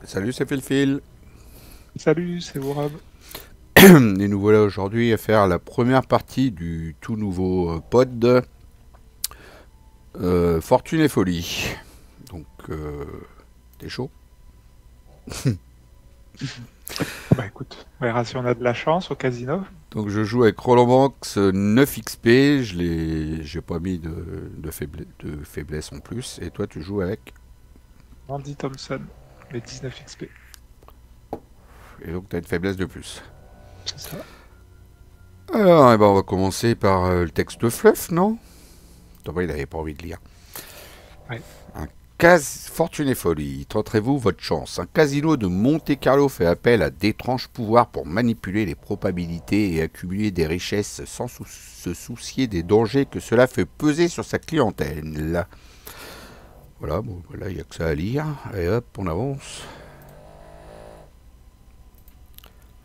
Salut, c'est Phil. Salut, c'est Worab. Et nous voilà aujourd'hui à faire la première partie du tout nouveau pod Fortune et Folie. Donc, t'es chaud? Bah écoute, on verra si on a de la chance au casino. Donc, je joue avec Roland Banks 9 XP. J'ai pas mis de faiblesse en plus. Et toi, tu joues avec. Andy Thompson, les 19 XP. Et donc, t'as une faiblesse de plus. C'est ça. Alors, eh ben, on va commencer par le texte fluff, non? Thomas, il avait pas envie de lire. Ouais. Fortune et folie, tenterez-vous votre chance. Un casino de Monte-Carlo fait appel à d'étranges pouvoirs pour manipuler les probabilités et accumuler des richesses sans se soucier des dangers que cela fait peser sur sa clientèle. Voilà, bon, là, il n'y a que ça à lire. Et hop, on avance.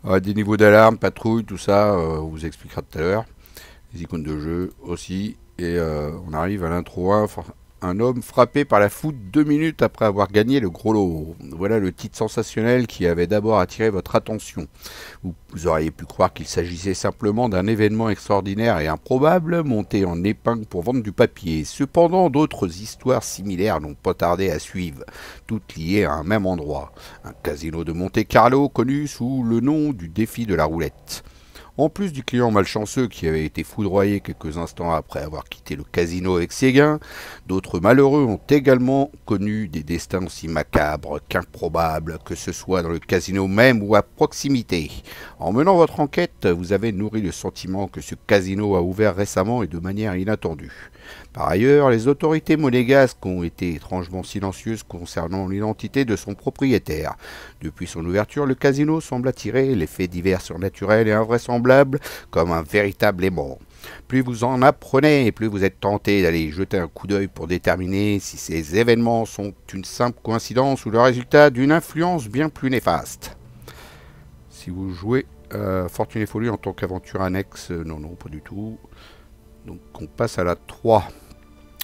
Des niveaux d'alarme, patrouille, tout ça, on vous expliquera tout à l'heure. Les icônes de jeu aussi. Et on arrive à l'intro 1. Un homme frappé par la foudre 2 minutes après avoir gagné le gros lot. Voilà le titre sensationnel qui avait d'abord attiré votre attention. Vous auriez pu croire qu'il s'agissait simplement d'un événement extraordinaire et improbable, monté en épingle pour vendre du papier. Cependant, d'autres histoires similaires n'ont pas tardé à suivre, toutes liées à un même endroit. Un casino de Monte-Carlo connu sous le nom du défi de la roulette. En plus du client malchanceux qui avait été foudroyé quelques instants après avoir quitté le casino avec ses gains, d'autres malheureux ont également connu des destins aussi macabres qu'improbables, que ce soit dans le casino même ou à proximité. En menant votre enquête, vous avez nourri le sentiment que ce casino a ouvert récemment et de manière inattendue. Par ailleurs, les autorités monégasques ont été étrangement silencieuses concernant l'identité de son propriétaire. Depuis son ouverture, le casino semble attirer les faits divers surnaturels et invraisemblables comme un véritable aimant. Plus vous en apprenez et plus vous êtes tenté d'aller y jeter un coup d'œil pour déterminer si ces événements sont une simple coïncidence ou le résultat d'une influence bien plus néfaste. Si vous jouez Fortune et Folie en tant qu'aventure annexe, non, pas du tout. Donc on passe à la 3.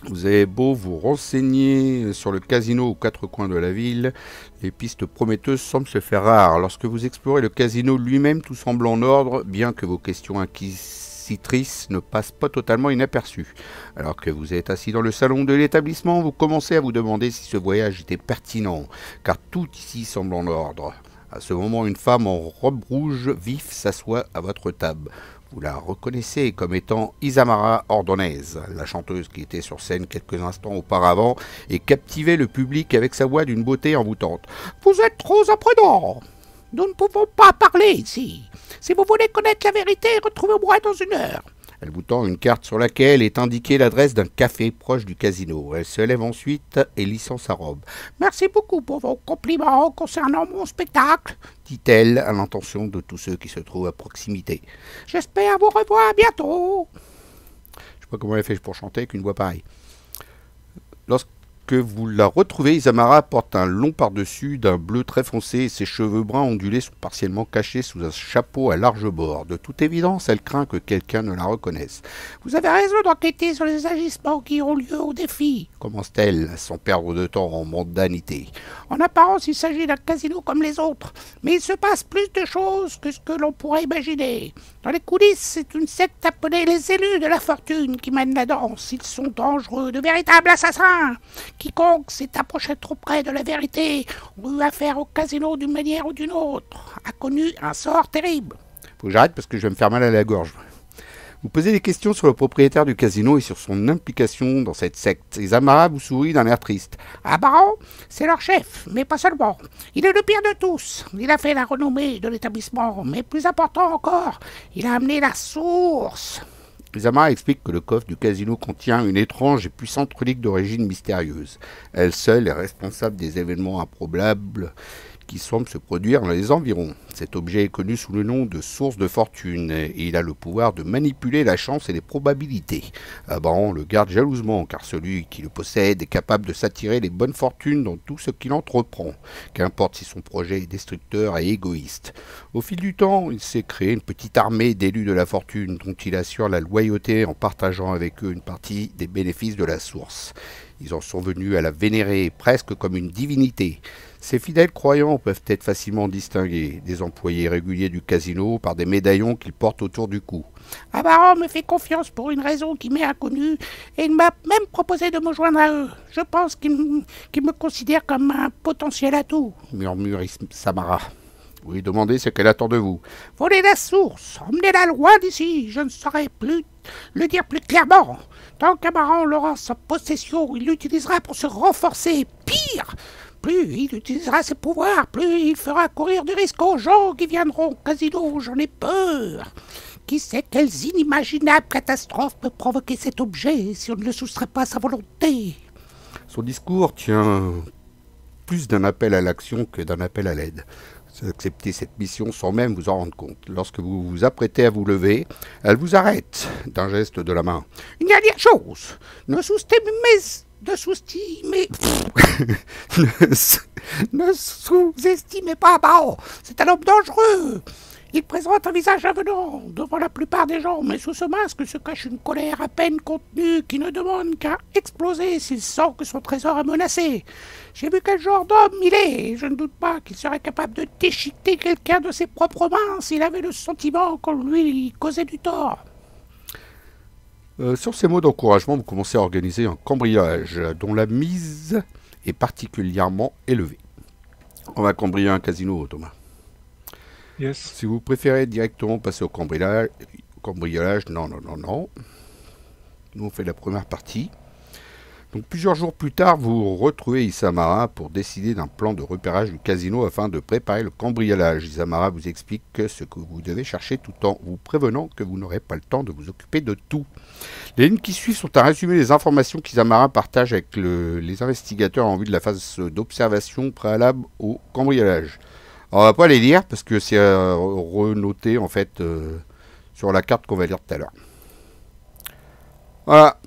Vous avez beau vous renseigner sur le casino aux quatre coins de la ville, les pistes prometteuses semblent se faire rares. Lorsque vous explorez le casino lui-même, tout semble en ordre, bien que vos questions inquisitrices ne passent pas totalement inaperçues. Alors que vous êtes assis dans le salon de l'établissement, vous commencez à vous demander si ce voyage était pertinent, car tout ici semble en ordre. À ce moment, une femme en robe rouge vif s'assoit à votre table. Vous la reconnaissez comme étant Isamara Ordonez, la chanteuse qui était sur scène quelques instants auparavant et captivait le public avec sa voix d'une beauté envoûtante. Vous êtes trop imprudent. Nous ne pouvons pas parler ici. Si vous voulez connaître la vérité, retrouvez-moi dans une heure. Elle vous tend une carte sur laquelle est indiquée l'adresse d'un café proche du casino. Elle se lève ensuite et lissant sa robe. Merci beaucoup pour vos compliments concernant mon spectacle, dit-elle à l'intention de tous ceux qui se trouvent à proximité. J'espère vous revoir bientôt. Je sais pas comment elle fait pour chanter avec une voix pareille. Lorsque vous la retrouvez, Isamara porte un long par-dessus d'un bleu très foncé et ses cheveux bruns ondulés sont partiellement cachés sous un chapeau à large bord. De toute évidence, elle craint que quelqu'un ne la reconnaisse. Vous avez raison d'enquêter sur les agissements qui ont lieu au défi, commence-t-elle, sans perdre de temps en mondanité. En apparence, il s'agit d'un casino comme les autres, mais il se passe plus de choses que ce que l'on pourrait imaginer. Dans les coulisses, c'est une secte appelée les élus de la fortune qui mène la danse. Ils sont dangereux, de véritables assassins. Quiconque s'est approché trop près de la vérité ou eu affaire au casino d'une manière ou d'une autre a connu un sort terrible. Faut que j'arrête parce que je vais me faire mal à la gorge. Vous posez des questions sur le propriétaire du casino et sur son implication dans cette secte. Isamara vous sourit d'un air triste. Ah baron, c'est leur chef, mais pas seulement. Il est le pire de tous. Il a fait la renommée de l'établissement, mais plus important encore, il a amené la source. Isamara explique que le coffre du casino contient une étrange et puissante relique d'origine mystérieuse. Elle seule est responsable des événements improbables qui semble se produire dans les environs. Cet objet est connu sous le nom de source de fortune et il a le pouvoir de manipuler la chance et les probabilités. Abraham le garde jalousement car celui qui le possède est capable de s'attirer les bonnes fortunes dans tout ce qu'il entreprend, qu'importe si son projet est destructeur et égoïste. Au fil du temps, il s'est créé une petite armée d'élus de la fortune dont il assure la loyauté en partageant avec eux une partie des bénéfices de la source. Ils en sont venus à la vénérer presque comme une divinité. Ces fidèles croyants peuvent être facilement distingués des employés réguliers du casino par des médaillons qu'ils portent autour du cou. Abaran me fait confiance pour une raison qui m'est inconnue et il m'a même proposé de me joindre à eux. Je pense qu'il me considère comme un potentiel atout, murmure Samara. Vous lui demandez ce qu'elle attend de vous. Volez la source, emmenez-la loin d'ici, je ne saurais plus le dire plus clairement. Tant qu'Abaran l'aura en sa possession, il l'utilisera pour se renforcer. Pire, plus il utilisera ses pouvoirs, plus il fera courir du risque aux gens qui viendront au casino. J'en ai peur. Qui sait quelles inimaginables catastrophes peut provoquer cet objet si on ne le soustrait pas à sa volonté? Son discours tient plus d'un appel à l'action que d'un appel à l'aide. Vous acceptez cette mission sans même vous en rendre compte. Lorsque vous vous apprêtez à vous lever, elle vous arrête d'un geste de la main. Une dernière chose, ne sous-estimez pas Bao. C'est un homme dangereux. Il présente un visage avenant devant la plupart des gens, mais sous ce masque se cache une colère à peine contenue qui ne demande qu'à exploser s'il sent que son trésor est menacé. J'ai vu quel genre d'homme il est, et je ne doute pas qu'il serait capable de déchiqueter quelqu'un de ses propres mains s'il avait le sentiment qu'on lui causait du tort. Sur ces mots d'encouragement, vous commencez à organiser un cambriolage dont la mise est particulièrement élevée. On va cambrioler un casino, Thomas. Yes. Si vous préférez directement passer au cambriolage, non. Nous, on fait la première partie. Donc, plusieurs jours plus tard, vous retrouvez Isamara pour décider d'un plan de repérage du casino afin de préparer le cambriolage. Isamara vous explique ce que vous devez chercher tout en vous prévenant que vous n'aurez pas le temps de vous occuper de tout. Les lignes qui suivent sont un résumé des informations qu'Isamara partage avec les investigateurs en vue de la phase d'observation préalable au cambriolage. Alors, on va pas les lire parce que c'est renoté en fait sur la carte qu'on va lire tout à l'heure. Voilà.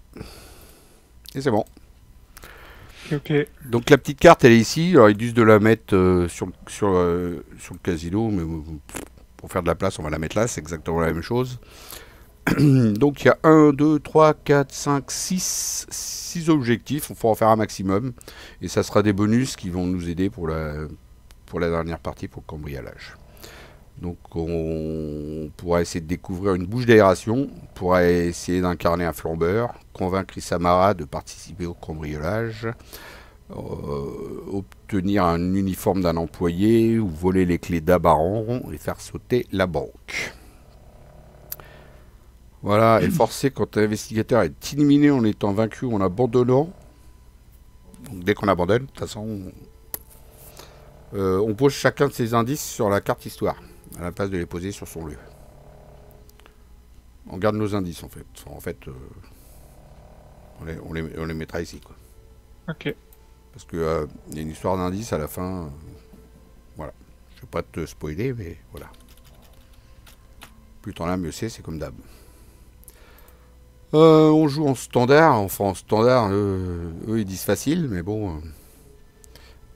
Et c'est bon. Ok. Donc la petite carte elle est ici. Alors ils disent de la mettre sur le casino, mais pour faire de la place on va la mettre là, c'est exactement la même chose. Donc il y a 1, 2, 3, 4, 5, 6 objectifs, il faut en faire un maximum. Et ça sera des bonus qui vont nous aider pour la dernière partie, pour le cambriolage. Donc on pourra essayer de découvrir une bouche d'aération, on pourra essayer d'incarner un flambeur, convaincre Isamara de participer au cambriolage, obtenir un uniforme d'un employé ou voler les clés d'Abaran et faire sauter la banque. Voilà, et forcer quand l'investigateur est éliminé en étant vaincu ou en abandonnant. Donc dès qu'on abandonne, de toute façon, on pose chacun de ces indices sur la carte histoire, à la place de les poser sur son lieu. On garde nos indices en fait. On les mettra ici, quoi. Ok. Parce que y a une histoire d'indices à la fin. Voilà. Je vais pas te spoiler, mais voilà. Plus t'en as, mieux c'est comme d'hab. On joue en standard. Enfin, en standard, eux ils disent facile, mais bon.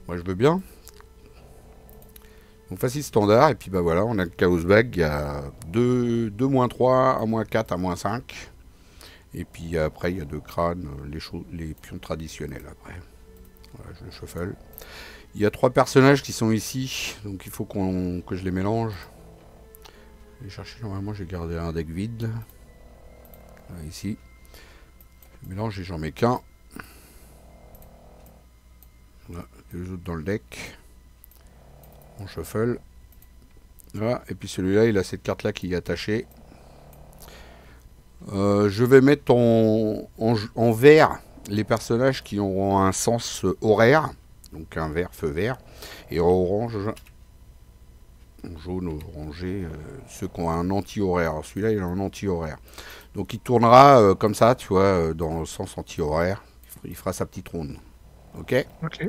Moi je veux bien. Donc facile standard, et puis bah voilà, on a le Chaos Bag, il y a 2 -3, 1 -4, 1 -5. Et puis après il y a 2 crânes, les pions traditionnels après. Voilà, je le shuffle. Il y a 3 personnages qui sont ici, donc il faut que je les mélange. Je vais chercher, normalement j'ai gardé un deck vide. Voilà, ici. Je mélange et j'en mets qu'un. Voilà, les autres dans le deck. On shuffle. Voilà, et puis celui-là, il a cette carte-là qui est attachée. Je vais mettre en vert les personnages qui auront un sens horaire. Donc un vert, feu vert. Et en orange, jaune, orangé, ceux qui ont un anti-horaire. Celui-là, il a un anti-horaire. Donc il tournera comme ça, tu vois, dans le sens anti-horaire. Il fera sa petite ronde. Ok ? Ok.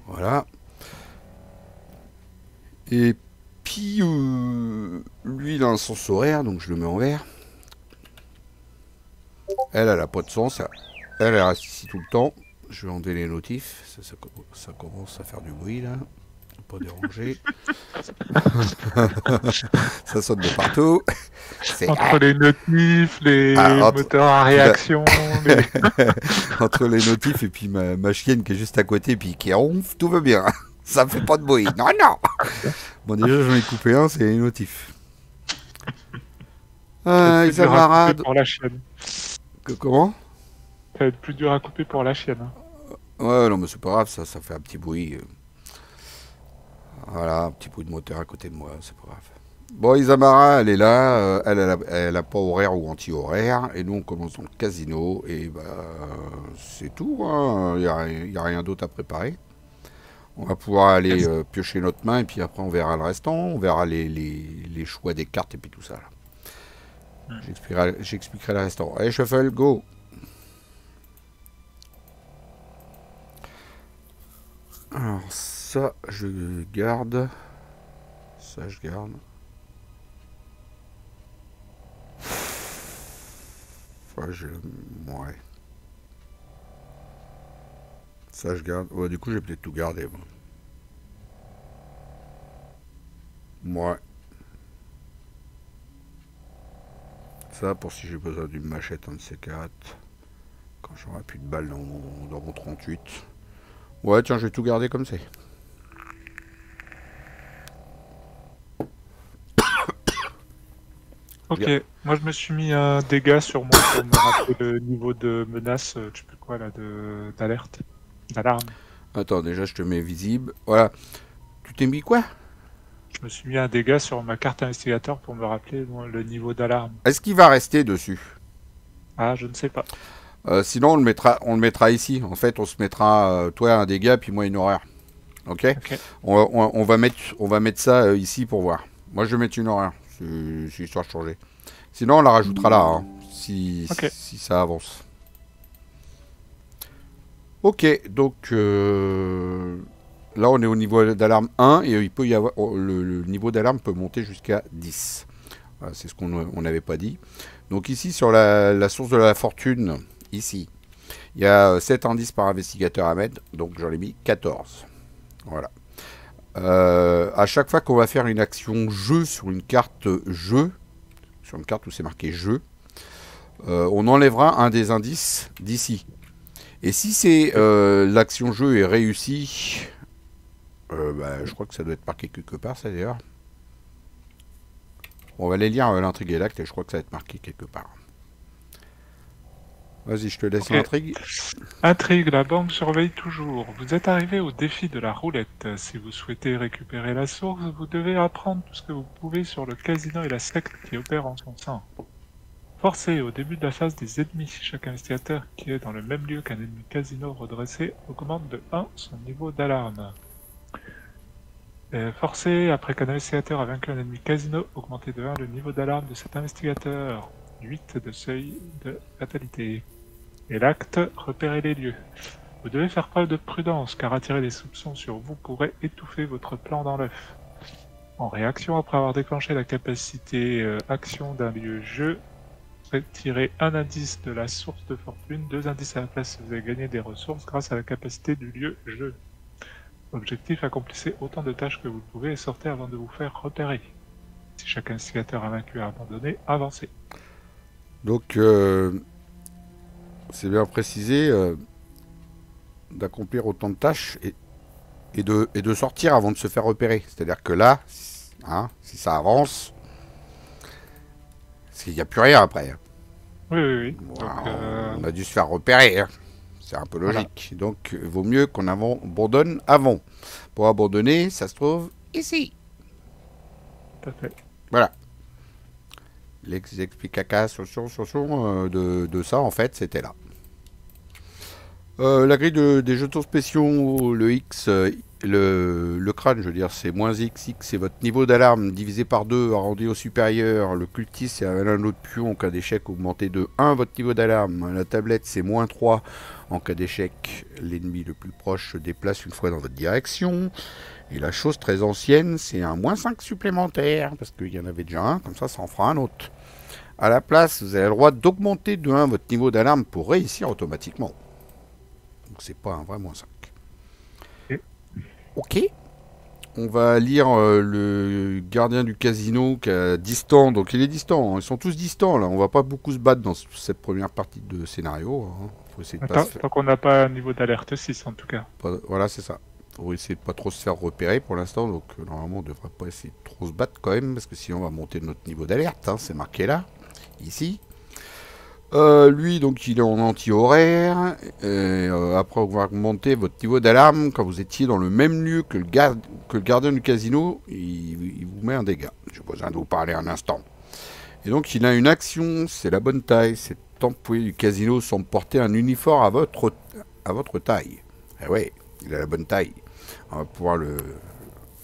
Voilà. Et puis, lui, il a un sens horaire, donc je le mets en vert. Elle a pas de sens. Elle reste ici tout le temps. Je vais enlever les notifs. Ça commence à faire du bruit, là. Pas déranger. Ça sonne de partout. Entre les notifs, les entre... moteurs à réaction, entre les notifs et puis ma chienne qui est juste à côté puis qui ronfle, tout va bien. Ça fait pas de bruit. Non, non. Bon, déjà, j'en ai coupé un, c'est les notifs. c'est plus dur à Isamara... couper pour la chienne. Comment? Ça va être plus dur à couper pour la chienne. Ouais, non, mais c'est pas grave, ça fait un petit bruit. Voilà, un petit bruit de moteur à côté de moi, c'est pas grave. Bon, Isamara, elle est là, elle a pas horaire ou anti-horaire, et nous on commence dans le casino, et bah c'est tout, hein. Y a rien d'autre à préparer. On va pouvoir aller piocher notre main, et puis après on verra le restant, on verra les choix des cartes, et puis tout ça. J'expliquerai le restant. Allez, Shuffle, go! Alors ça, je garde. Ça, je garde. Ouais. Ça, je garde. Ouais, du coup, j'ai peut-être tout gardé. Ouais. Ça, pour si j'ai besoin d'une machette, un de ces quatre. Quand j'aurai plus de balles dans mon 38. Ouais, tiens, je vais tout garder comme c'est. Ok, moi je me suis mis un dégât sur moi pour me rappeler le niveau de menace, je sais plus quoi là, d'alerte, d'alarme. Attends, déjà je te mets visible. Voilà. Tu t'es mis quoi? Je me suis mis un dégât sur ma carte investigateur pour me rappeler le niveau d'alarme. Est-ce qu'il va rester dessus? Ah, je ne sais pas. Sinon on le mettra ici. En fait, on se mettra toi un dégât puis moi une horreur. Ok, Ok. on va mettre ça ici pour voir. Moi je vais mettre une horreur. C'est histoire de changer. Sinon on la rajoutera là, hein, si ça avance. Ok, donc là on est au niveau d'alarme 1 et il peut y avoir le niveau d'alarme peut monter jusqu'à 10. Voilà, c'est ce qu'on n'avait pas dit. Donc ici sur la source de la fortune, ici, il y a 7 indices par investigateur à mettre, donc j'en ai mis 14. Voilà. À chaque fois qu'on va faire une action jeu sur une carte jeu, sur une carte où c'est marqué jeu, on enlèvera un des indices d'ici. Et si c'est l'action jeu est réussie, je crois que ça doit être marqué quelque part, ça d'ailleurs. On va aller lire l'intrigue et l'acte et je crois que ça va être marqué quelque part. Vas-y, je te laisse l'intrigue. Intrigue, la banque surveille toujours. Vous êtes arrivé au défi de la roulette. Si vous souhaitez récupérer la source, vous devez apprendre tout ce que vous pouvez sur le casino et la secte qui opère en son sein. Forcé au début de la phase des ennemis, chaque investigateur qui est dans le même lieu qu'un ennemi casino redressé augmente de 1 son niveau d'alarme. Forcé après qu'un investigateur a vaincu un ennemi casino, augmentez de 1 le niveau d'alarme de cet investigateur. 8 de seuil de fatalité. Et l'acte, repérez les lieux. Vous devez faire preuve de prudence, car attirer des soupçons sur vous pourrait étouffer votre plan dans l'œuf. En réaction, après avoir déclenché la capacité action d'un lieu jeu, retirez un indice de la source de fortune, 2 indices à la place si vous avez gagné des ressources grâce à la capacité du lieu jeu. Objectif, accomplissez autant de tâches que vous pouvez et sortez avant de vous faire repérer. Si chaque investigateur a vaincu et abandonné, avancez. Donc, c'est bien précisé d'accomplir autant de tâches et de sortir avant de se faire repérer. C'est-à-dire que là, hein, si ça avance, il n'y a plus rien après. Oui. Wow, Donc, on a dû se faire repérer. Hein. C'est un peu logique. Voilà. Donc, il vaut mieux qu'on abandonne avant. Pour abandonner, ça se trouve ici. Tout à fait. Voilà. L'explication de ça, en fait, c'était là. La grille des jetons spéciaux, le X, le crâne, je veux dire, c'est moins XX, c'est votre niveau d'alarme divisé par 2, arrondi au supérieur. Le cultiste, c'est un autre pion en cas d'échec, augmenté de 1 votre niveau d'alarme. La tablette, c'est moins 3 en cas d'échec. L'ennemi le plus proche se déplace une fois dans votre direction. Et la chose très ancienne, c'est un moins 5 supplémentaire, parce qu'il y en avait déjà un, comme ça en fera un autre. À la place, vous avez le droit d'augmenter de 1 votre niveau d'alarme pour réussir automatiquement. Donc c'est pas un vrai moins 5. Ok. On va lire le gardien du casino qui est distant. Donc il est distant. Hein. Ils sont tous distants là. On va pas beaucoup se battre dans cette première partie de scénario. Hein. Faut essayer de pas se faire... Tant qu'on n'a pas un niveau d'alerte 6 en tout cas. Voilà, c'est ça. Faut essayer de pas trop se faire repérer pour l'instant. Donc normalement on devrait pas essayer de trop se battre quand même. Parce que sinon on va monter notre niveau d'alerte. Hein. C'est marqué là. Ici. Lui, donc, il est en anti-horaire. Et après avoir augmenté votre niveau d'alarme, quand vous étiez dans le même lieu que le gardien du casino, il vous met un dégât. J'ai besoin de vous parler un instant. Et donc, il a une action, c'est la bonne taille. Cet employé du casino semble porter un uniforme à votre taille. Eh ouais, il a la bonne taille. On va pouvoir le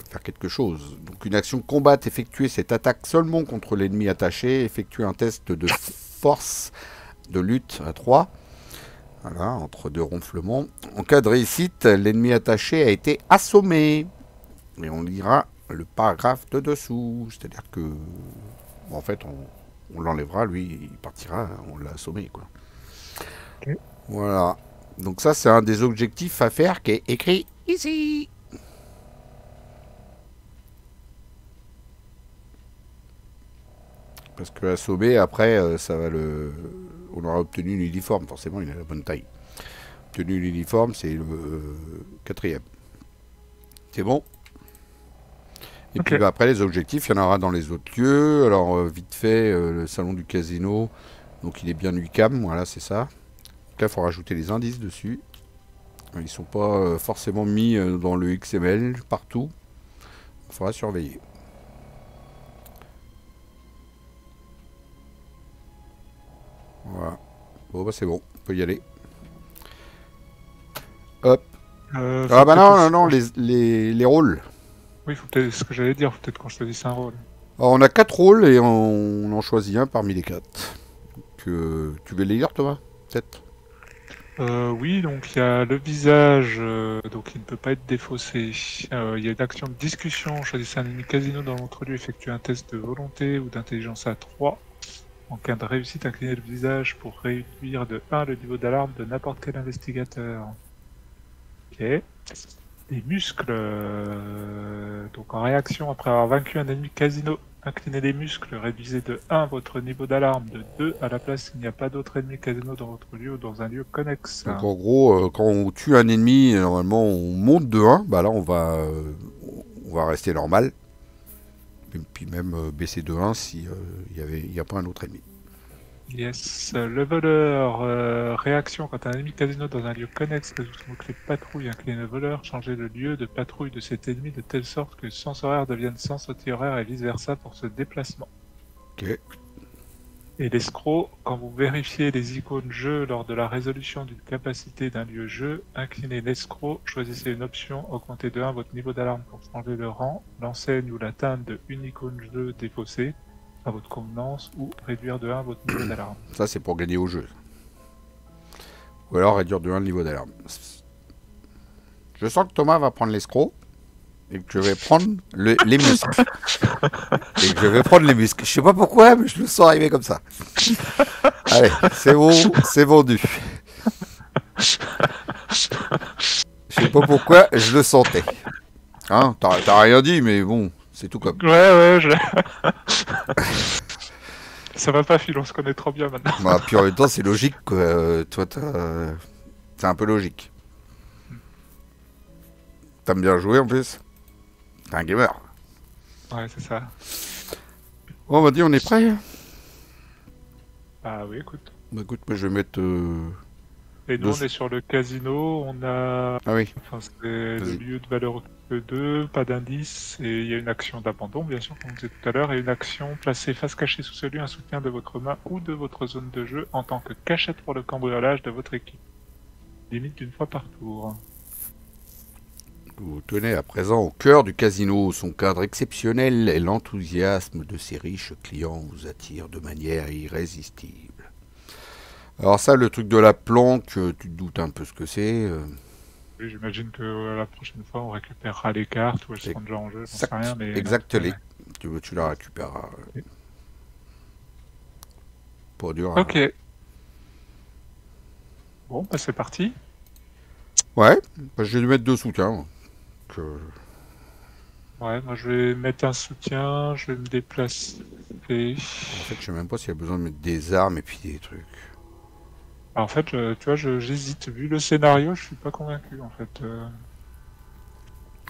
faire quelque chose. Donc, une action combat, effectuer cette attaque seulement contre l'ennemi attaché. Effectuer un test de force de lutte à 3. Voilà, entre deux ronflements. En cas de réussite, l'ennemi attaché a été assommé. Et on lira le paragraphe de dessous. C'est-à-dire que, bon, en fait, on l'enlèvera, lui, il partira, hein, on l'a assommé, quoi. Okay. Voilà. Donc ça, c'est un des objectifs à faire qui est écrit ici. Parce que assommer, après, ça va le... On aura obtenu l'uniforme, forcément, il a la bonne taille. Obtenu l'uniforme, c'est le 4e. C'est bon. Et puis bah, après, les objectifs, il y en aura dans les autres lieux. Alors, vite fait, le salon du casino. Donc, il est bien UCAM, voilà, c'est ça. Donc là, il faut rajouter les indices dessus. Ils ne sont pas forcément mis dans le XML partout. Il faudra surveiller. Voilà. Bon, bah c'est bon, on peut y aller. Hop. Ah bah non, les rôles. Oui, faut peut-être ce que j'allais dire, faut peut-être qu'on choisisse un rôle. Alors, on a 4 rôles et on en choisit un parmi les 4. Tu veux les lire, Thomas? Peut-être. Oui, donc il y a le visage, donc il ne peut pas être défaussé. Il y a une action de discussion, choisissez un ennemi casino dans votre lieu, effectuez un test de volonté ou d'intelligence à 3. En cas de réussite, inclinez le visage pour réduire de 1 le niveau d'alarme de n'importe quel investigateur. Ok. Les muscles. Donc en réaction, après avoir vaincu un ennemi casino, inclinez les muscles, réduisez de 1 votre niveau d'alarme, de 2 à la place s'il n'y a pas d'autre ennemi casino dans votre lieu ou dans un lieu connexe. Donc en gros, quand on tue un ennemi, normalement on monte de 1. Bah là on va rester normal. Et puis même baisser de 1 s'il n'y a pas un autre ennemi. Yes. Le voleur, réaction quand un ennemi casino dans un lieu connexe résout son mot-clé patrouille, inclinez le voleur, changez le lieu de patrouille de cet ennemi de telle sorte que le sens horaire devienne sens anti-horaire et vice-versa pour ce déplacement. Ok. Et l'escroc, quand vous vérifiez les icônes jeu lors de la résolution d'une capacité d'un lieu jeu, inclinez l'escroc, choisissez une option, augmentez de 1 votre niveau d'alarme pour changer le rang, l'enseigne ou la teinte de une icône jeu défaussée à votre convenance ou réduire de 1 votre niveau d'alarme. Ça c'est pour gagner au jeu. Ou alors réduire de 1 le niveau d'alarme. Je sens que Thomas va prendre l'escroc. Et que je vais prendre les muscles. Et que je vais prendre les muscles. Je sais pas pourquoi, mais je le sens arriver comme ça. Allez, c'est bon, c'est vendu. Je sais pas pourquoi, je le sentais. Hein, t'as rien dit, mais bon, c'est tout comme. Ouais, ça va pas, Phil, on se connaît trop bien maintenant. Bah, puis en même temps, c'est logique, quoi. Toi, c'est un peu logique. T'aimes bien jouer en plus? T'es un gamer. Ouais, c'est ça. Bon, on va dire, on est prêt? Ah oui, écoute. Bah écoute, moi je vais mettre... Et nous, on est sur le casino, on a... Ah oui. Enfin, c'est le lieu de valeur 2, pas d'indice, et il y a une action d'abandon, bien sûr, comme on disait tout à l'heure, et une action placée face cachée sous ce lieu, un soutien de votre main ou de votre zone de jeu en tant que cachette pour le cambriolage de votre équipe. Limite d'une fois par tour. Vous tenez à présent au cœur du casino. Son cadre exceptionnel et l'enthousiasme de ses riches clients vous attirent de manière irrésistible. Alors ça, le truc de la planque, tu te doutes un peu ce que c'est. Oui, j'imagine que la prochaine fois, on récupérera les cartes ou elles seront déjà en jeu, j'en sais rien, mais... Exactement. Tu la récupéreras. Okay. Pas dur. Ok. Bon, bah c'est parti. Ouais, bah, je vais lui mettre 2 soutiens. Ouais, moi je vais mettre un soutien, je vais me déplacer. En fait, je sais même pas s'il y a besoin de mettre des armes et puis des trucs. Alors, en fait, tu vois, j'hésite. Vu le scénario, je suis pas convaincu, en fait.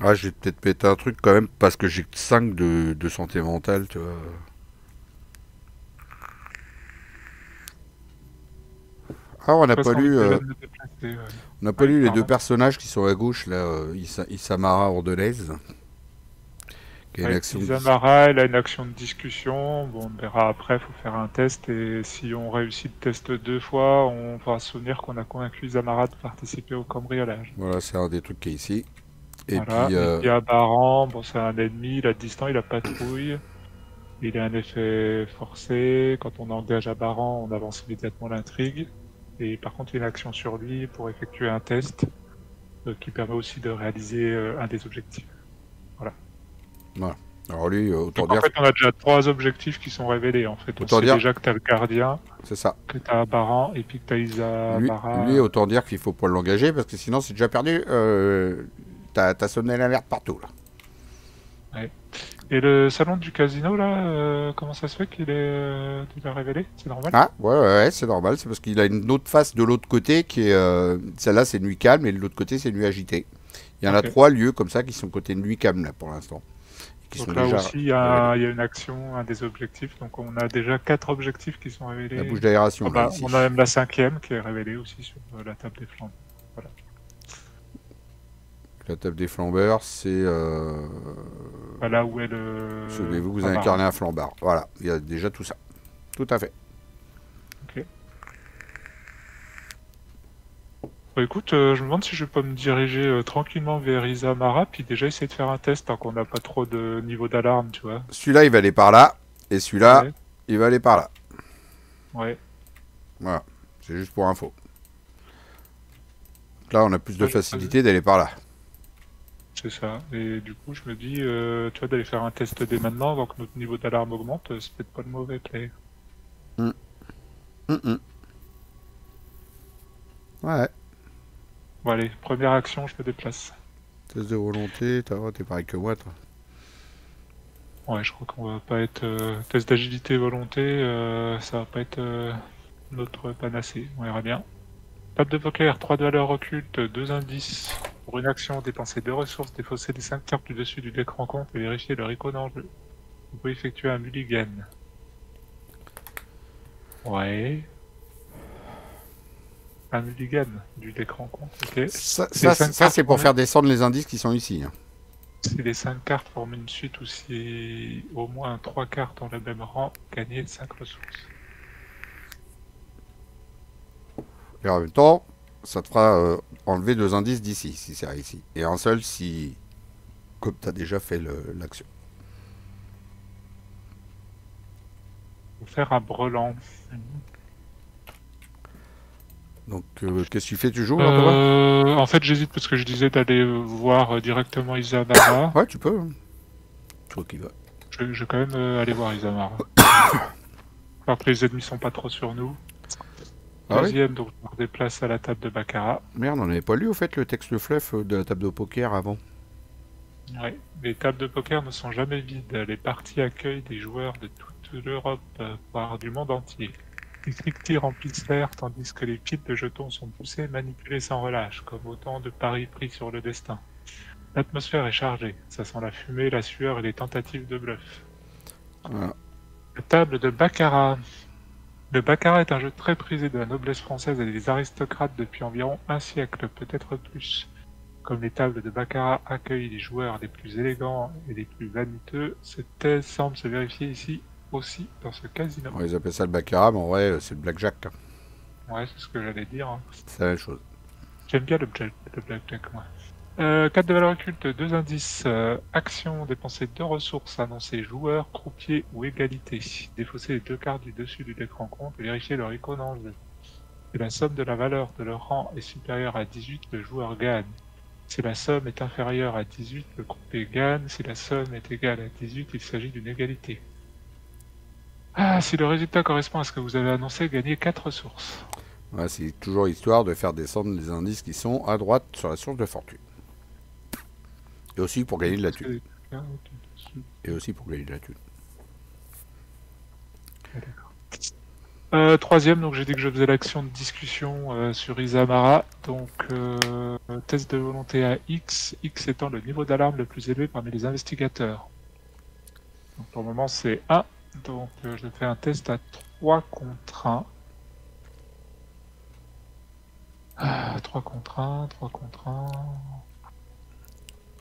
Ah, je vais peut-être mettre un truc quand même parce que j'ai que 5 de santé mentale, tu vois. Ah, on J'ai n'a presque pas envie lu, déjà de me déplacer. Ouais. on n'a pas Oui, lu les deux pardon. personnages qui sont à gauche là, Isamara Ordonez, qui a une Ouais, action de Isamara, elle a une action de discussion. Bon, on verra après, faut faire un test. Et si on réussit le test 2 fois, on pourra se souvenir qu'on a convaincu Isamara de participer au cambriolage. Voilà, c'est un des trucs qui est ici. Et Voilà. puis, Et puis Abaran, bon, c'est un ennemi, il a distance, il a patrouille. Il a un effet forcé. Quand on engage Abaran, on avance immédiatement l'intrigue. Et par contre, il y a une action sur lui pour effectuer un test qui permet aussi de réaliser un des objectifs. Voilà. voilà. Alors lui, autant Donc en dire, fait, on a déjà 3 objectifs qui sont révélés. En fait, on autant sait dire, déjà que t'as le gardien, c'est ça. que t'as Abaran, et puis que t'as Lui, Isamara. autant dire qu'il faut pas l'engager parce que sinon c'est déjà perdu. T'as sonné l'alerte partout là. Ouais. Et le salon du casino, là, comment ça se fait qu'il est révélé? C'est normal? Ah, ouais, c'est normal. C'est parce qu'il a une autre face de l'autre côté qui est. Celle-là, c'est nuit calme et de l'autre côté, c'est nuit agitée. Il y en a Ok. 3 lieux comme ça qui sont côté nuit calme là pour l'instant. Qui sont Donc là déjà aussi, révélés. il y a une action, un des objectifs. Donc on a déjà 4 objectifs qui sont La révélés. bouche d'aération Ah là, bah, ici. on a même la 5e qui est révélée aussi sur la table des flammes. Voilà. La table des flambeurs, c'est. Bah, là où est le Souvenez-vous, vous Abaran. incarnez un flambard. Voilà, il y a déjà tout ça. Tout à fait. Ok. Bah, écoute, je me demande si je vais pas me diriger tranquillement vers Isamara, puis déjà essayer de faire un test tant qu'on n'a pas trop de niveau d'alarme, tu vois. Celui-là, il va aller par là. Et celui-là, Ouais, il va aller par là. ouais. Voilà. C'est juste pour info. Là, on a plus de Ouais, facilité d'aller par là. c'est ça. Et du coup, je me dis, tu vois, d'aller faire un test dès maintenant, avant que notre niveau d'alarme augmente, c'est peut-être pas le mauvais play. Hum, hum. Ouais. Bon, allez, première action, je me déplace. Test de volonté, t'es pareil que moi, toi. Ouais, je crois qu'on va pas être. Test d'agilité et volonté, ça va pas être notre panacée. On verra bien. Table de poker, 3 de valeur occulte, 2 indices. Pour une action, dépensez 2 ressources, défausser les 5 cartes du dessus du deck rencontre et vérifier leur icône en jeu. Vous pouvez effectuer un mulligan. Ouais. Un mulligan du deck rencontre, ok. Ça, Si les 5 cartes c'est pour forment- faire descendre les indices qui sont ici. Hein. si les 5 cartes forment une suite ou si au moins 3 cartes ont le même rang, gagnez 5 ressources. Et en même temps, ça te fera enlever 2 indices d'ici, si c'est ici. Et un seul si. Comme t'as déjà fait l'action. Faut faire un brelan. Donc, qu'est-ce que tu fais? Tu joues, alors, Thomas? En fait, j'hésite parce que je disais d'aller voir directement Isamara. Ouais, tu peux. Hein. Toi qui vas. Je vais quand même aller voir Isamara. Alors que les ennemis sont pas trop sur nous. Ah oui? Deuxième, donc je me redéplace à la table de Baccarat. Merde, on n'avait pas lu au fait le texte fluff de la table de poker avant. Ouais. Les tables de poker ne sont jamais vides. Les parties accueillent des joueurs de toute l'Europe, voire du monde entier. Les criquetis remplissent l'air tandis que les piles de jetons sont poussés et manipulés sans relâche, comme autant de paris pris sur le destin. L'atmosphère est chargée. Ça sent la fumée, la sueur et les tentatives de bluff. Voilà. La table de Baccarat. Le baccarat est un jeu très prisé de la noblesse française et des aristocrates depuis environ un siècle, peut-être plus. Comme les tables de baccarat accueillent les joueurs les plus élégants et les plus vaniteux, cette thèse semble se vérifier ici aussi dans ce casino. On les appelle ça le baccarat, mais en vrai, c'est le blackjack. Hein. Ouais, c'est ce que j'allais dire. Hein. C'est la même chose. J'aime bien le blackjack, moi. 4 de valeur occulte, 2 indices. Action, dépenser 2 ressources, annoncer joueur, croupier ou égalité. Défausser les 2 cartes du dessus du deck rencontre et vérifier leur icône en jeu. Si la somme de la valeur de leur rang est supérieure à 18, le joueur gagne. Si la somme est inférieure à 18, le croupier gagne. Si la somme est égale à 18, il s'agit d'une égalité. Ah, si le résultat correspond à ce que vous avez annoncé, gagnez 4 ressources. Ouais, c'est toujours histoire de faire descendre les indices qui sont à droite sur la source de fortune. Et aussi pour gagner de la thune. Ah, Et aussi pour gagner de la thune. d'accord. Troisième, donc j'ai dit que je faisais l'action de discussion sur Isamara. Donc test de volonté à X, X étant le niveau d'alarme le plus élevé parmi les investigateurs. Donc pour le moment c'est 1, donc je fais un test à 3 contre 1. 3 contre 1, 3 contre 1.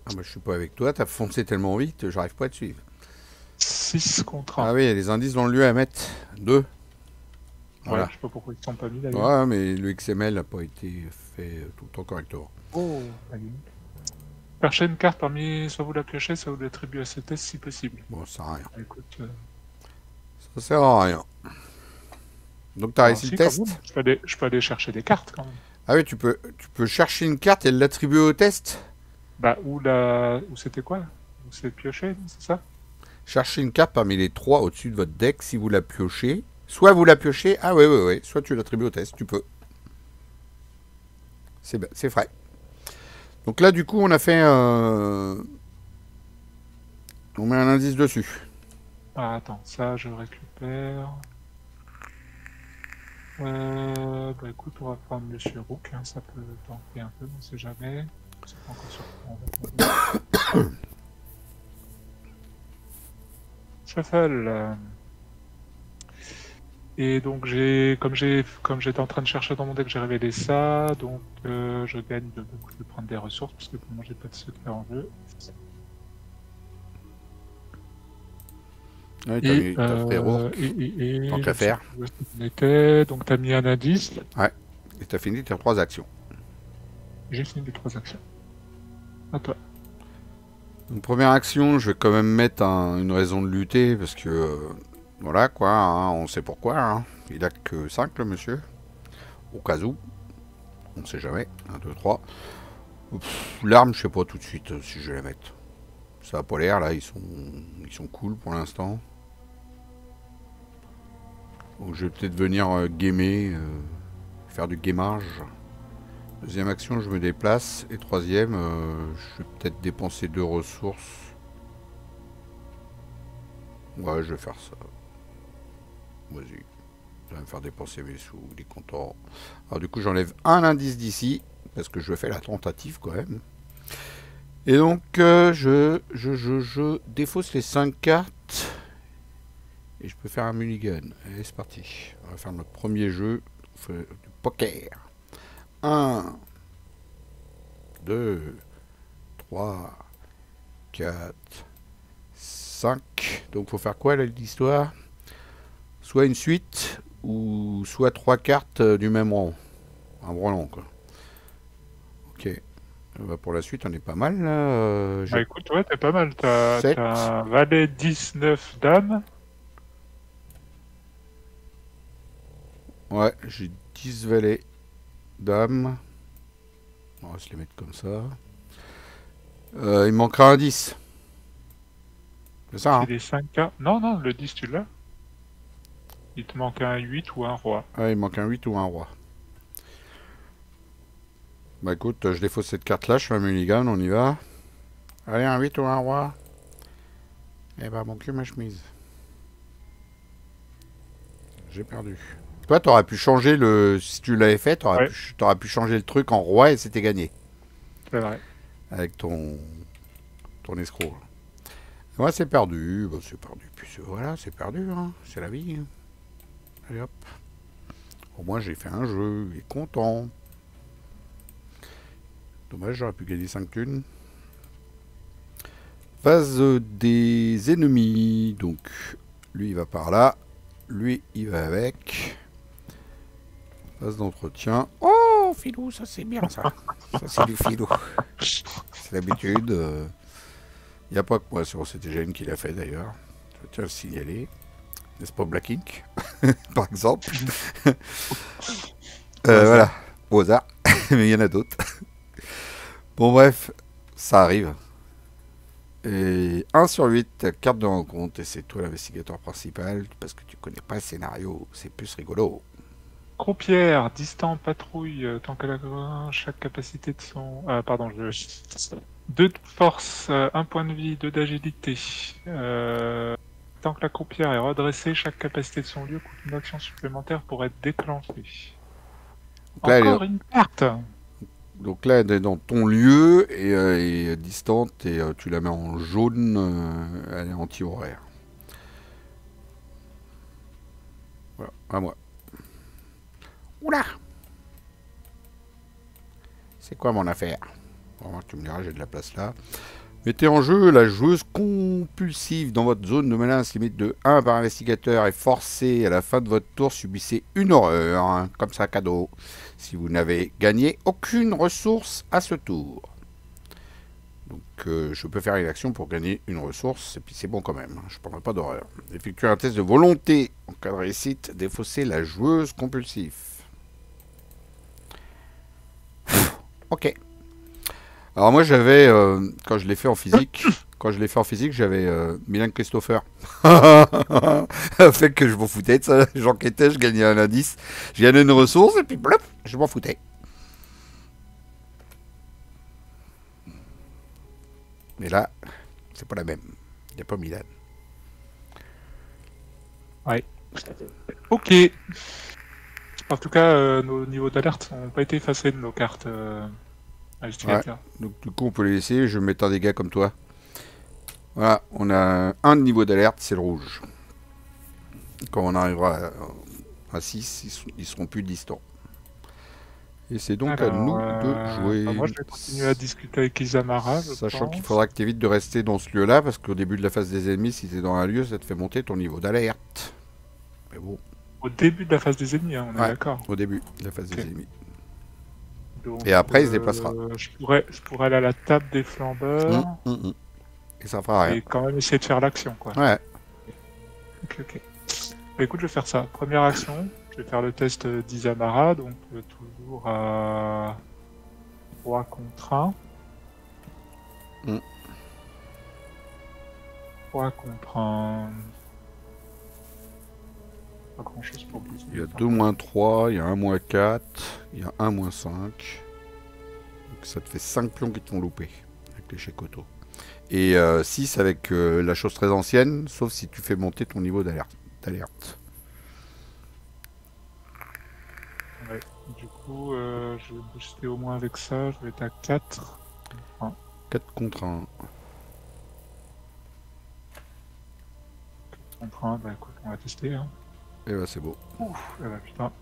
Ah bah je suis pas avec toi, t'as foncé tellement vite, j'arrive pas à te suivre. 6 contre 1. Ah oui, il y a des indices dans le lieu à mettre. 2. Voilà. Ouais, je sais pas pourquoi ils ne sont pas mis d'ailleurs. Ouais, mais le XML n'a pas été fait tout le temps correctement. Oh, perchez une carte parmi, soit vous la piochez, soit vous l'attribuez à ce test si possible. Bon, ça sert à rien. Écoute, Ça sert à rien. Donc t'as réussi si, le quand test? même. Je peux aller chercher des cartes quand même. Ah oui, tu peux chercher une carte et l'attribuer au test? Bah, ou c'était quoi? Ou c'est pioché, c'est ça? Cherchez une carte parmi les 3 au-dessus de votre deck si vous la piochez. Soit vous la piochez, ah ouais, soit tu l'attribues au test, tu peux. C'est vrai. Donc là, du coup, on a fait on met un indice dessus. Ah, attends, ça je récupère. Bah écoute, on va prendre Monsieur Rook, hein, ça peut tanker un peu, on sait jamais. C'est pas encore surprenant. Shuffle. Et donc comme j'étais en train de chercher dans mon deck, j'ai révélé ça, donc je gagne de prendre des ressources, parce que pour moi j'ai pas de secret en jeu. Ouais, Et t'as fait Rourke. Tant qu'à faire. Donc t'as mis un indice. Ouais. Et t'as fini tes 3 actions. J'ai fini les 3 actions. À toi. Donc première action, je vais quand même mettre une raison de lutter, parce que voilà quoi, hein, on sait pourquoi. Hein. Il a que 5 le monsieur. Au cas où. On sait jamais. 1, 2, 3. L'arme, je sais pas tout de suite si je vais la mettre. Ça a pas l'air là, ils sont cool pour l'instant. Donc je vais peut-être venir gamer, faire du gamage. Deuxième action, je me déplace. Et troisième, je vais peut-être dépenser 2 ressources. Ouais, je vais faire ça. Vas-y. Ça va me faire dépenser mes sous, il est content. Alors du coup, j'enlève un indice d'ici, parce que je fais la tentative quand même. Et donc, je défausse les 5 cartes. Et je peux faire un mulligan. Allez, c'est parti. On va faire notre premier jeu. On fait du poker. 1, 2, 3, 4, 5. Donc, faut faire quoi, là, l'histoire? Soit une suite, ou soit 3 cartes du même rang. Un brelan, quoi. Ok. Bah pour la suite, on est pas mal, là. Bah écoute, ouais, t'es pas mal. T'as 7. un valet 19 dames. Ouais, j'ai 10 valets dames. On va se les mettre comme ça. Il manquera un 10. C'est ça, hein? C'est des 5 cartes. Non, non, le 10, tu l'as. Il te manque un 8 ou un roi. Ah, il manque un 8 ou un roi. Bah écoute, je défausse cette carte-là, je fais un mulligan, on y va. Allez, un 8 ou un roi. Eh bah, mon cul, ma chemise. J'ai perdu. Toi, t'aurais pu changer le... Si tu l'avais fait, t'aurais pu changer le truc en roi et c'était gagné. C'est vrai. Avec ton escroc. Moi, c'est perdu. Bah, c'est perdu. Puis voilà, c'est perdu. Hein. C'est la vie. Allez hop. Au moins, j'ai fait un jeu. Il est content. Dommage, j'aurais pu gagner 5 thunes. Phase des ennemis. Donc, lui, il va par là. Lui, il va avec. Phase d'entretien. Oh, Filou, ça c'est bien ça. Ça, c'est du filou. C'est l'habitude. Il n'y a pas que moi sur CTGN qui l'a fait d'ailleurs. Je tiens à le signaler. N'est-ce pas Black Ink par exemple. Voilà. Au hasard. Mais il y en a d'autres. Bon bref, ça arrive. Et 1 sur 8, carte de rencontre. Et c'est toi l'investigateur principal. Parce que tu connais pas le scénario. C'est plus rigolo. Croupière, distant, patrouille, tant qu'elle a chaque capacité de son... pardon, 2 de force, 1 point de vie, 2 d'agilité. Tant que la croupière est redressée, chaque capacité de son lieu coûte une action supplémentaire pour être déclenchée. Là, Encore une carte. Donc là, elle est dans ton lieu et distante et tu la mets en jaune, elle est anti-horaire. Voilà, à moi. Oula. C'est quoi mon affaire? Bon, tu me diras, j'ai de la place là. Mettez en jeu la joueuse compulsive dans votre zone de menace limite de 1 par investigateur et forcée à la fin de votre tour, subissez une horreur, hein, comme ça cadeau, si vous n'avez gagné aucune ressource à ce tour. Donc je peux faire une action pour gagner une ressource, et puis c'est bon quand même, hein, je ne prendrai pas d'horreur. Effectuer un test de volonté en cas de réussite, défausser la joueuse compulsive. Ok. Alors moi j'avais, quand je l'ai fait en physique, j'avais Milan Christopher. Fait que je m'en foutais de ça, j'enquêtais, je gagnais un indice, je gagnais une ressource et puis blop, je m'en foutais. Mais là, c'est pas la même. Il n'y a pas Milan. Ouais. Ok. En tout cas, nos niveaux d'alerte n'ont pas été effacés de nos cartes. Ouais. Investigateurs. Donc du coup on peut les laisser, je vais mettre un dégât comme toi. Voilà, on a un niveau d'alerte, c'est le rouge. Quand on arrivera à 6, ils seront plus distants. Et c'est donc à nous de jouer. Moi je vais continuer à discuter avec Isamara, Sachant qu'il faudra que tu évites de rester dans ce lieu-là, parce qu'au début de la phase des ennemis, si tu es dans un lieu, ça te fait monter ton niveau d'alerte. Mais bon. Au début de la phase des ennemis, hein, on est d'accord. Au début de la phase des ennemis. Donc, et après, il se déplacera. Je pourrais aller à la table des flambeurs. Et ça fera rien. Et quand même essayer de faire l'action, quoi. Ouais. Ok. Bah, écoute, je vais faire ça. Première action, je vais faire le test d'Isamara, donc toujours à 3 contre 1. 3 contre 1. Pas grand chose pour booster. Il y a 2 - 3, il y a 1 - 4, il y a 1 - 5. Donc ça te fait 5 pions qui te font louper avec l'échec auto. Et 6 avec la chose très ancienne, sauf si tu fais monter ton niveau d'alerte. Ouais. Du coup, je vais booster au moins avec ça, je vais être à 4. 4 contre 1. Contre 1, bah écoute, on va tester. Hein. Et bah c'est beau. Ouf, bah putain.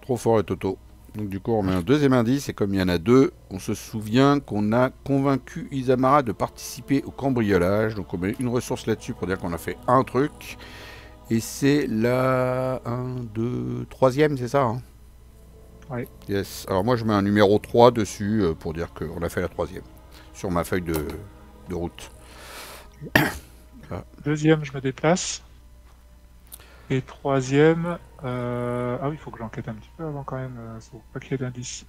Trop fort et Toto. Donc du coup on met un deuxième indice et comme il y en a 2, on se souvient qu'on a convaincu Isamara de participer au cambriolage. Donc on met une ressource là-dessus pour dire qu'on a fait un truc. Et c'est la 1, 2, 3e, c'est ça hein? Ouais. Yes. Alors moi je mets un numéro 3 dessus pour dire qu'on a fait la 3e. Sur ma feuille de route. Deuxième, je me déplace. Et troisième... Ah oui, il faut que j'enquête un petit peu avant quand même. Faut pas qu'il y ait d'indice.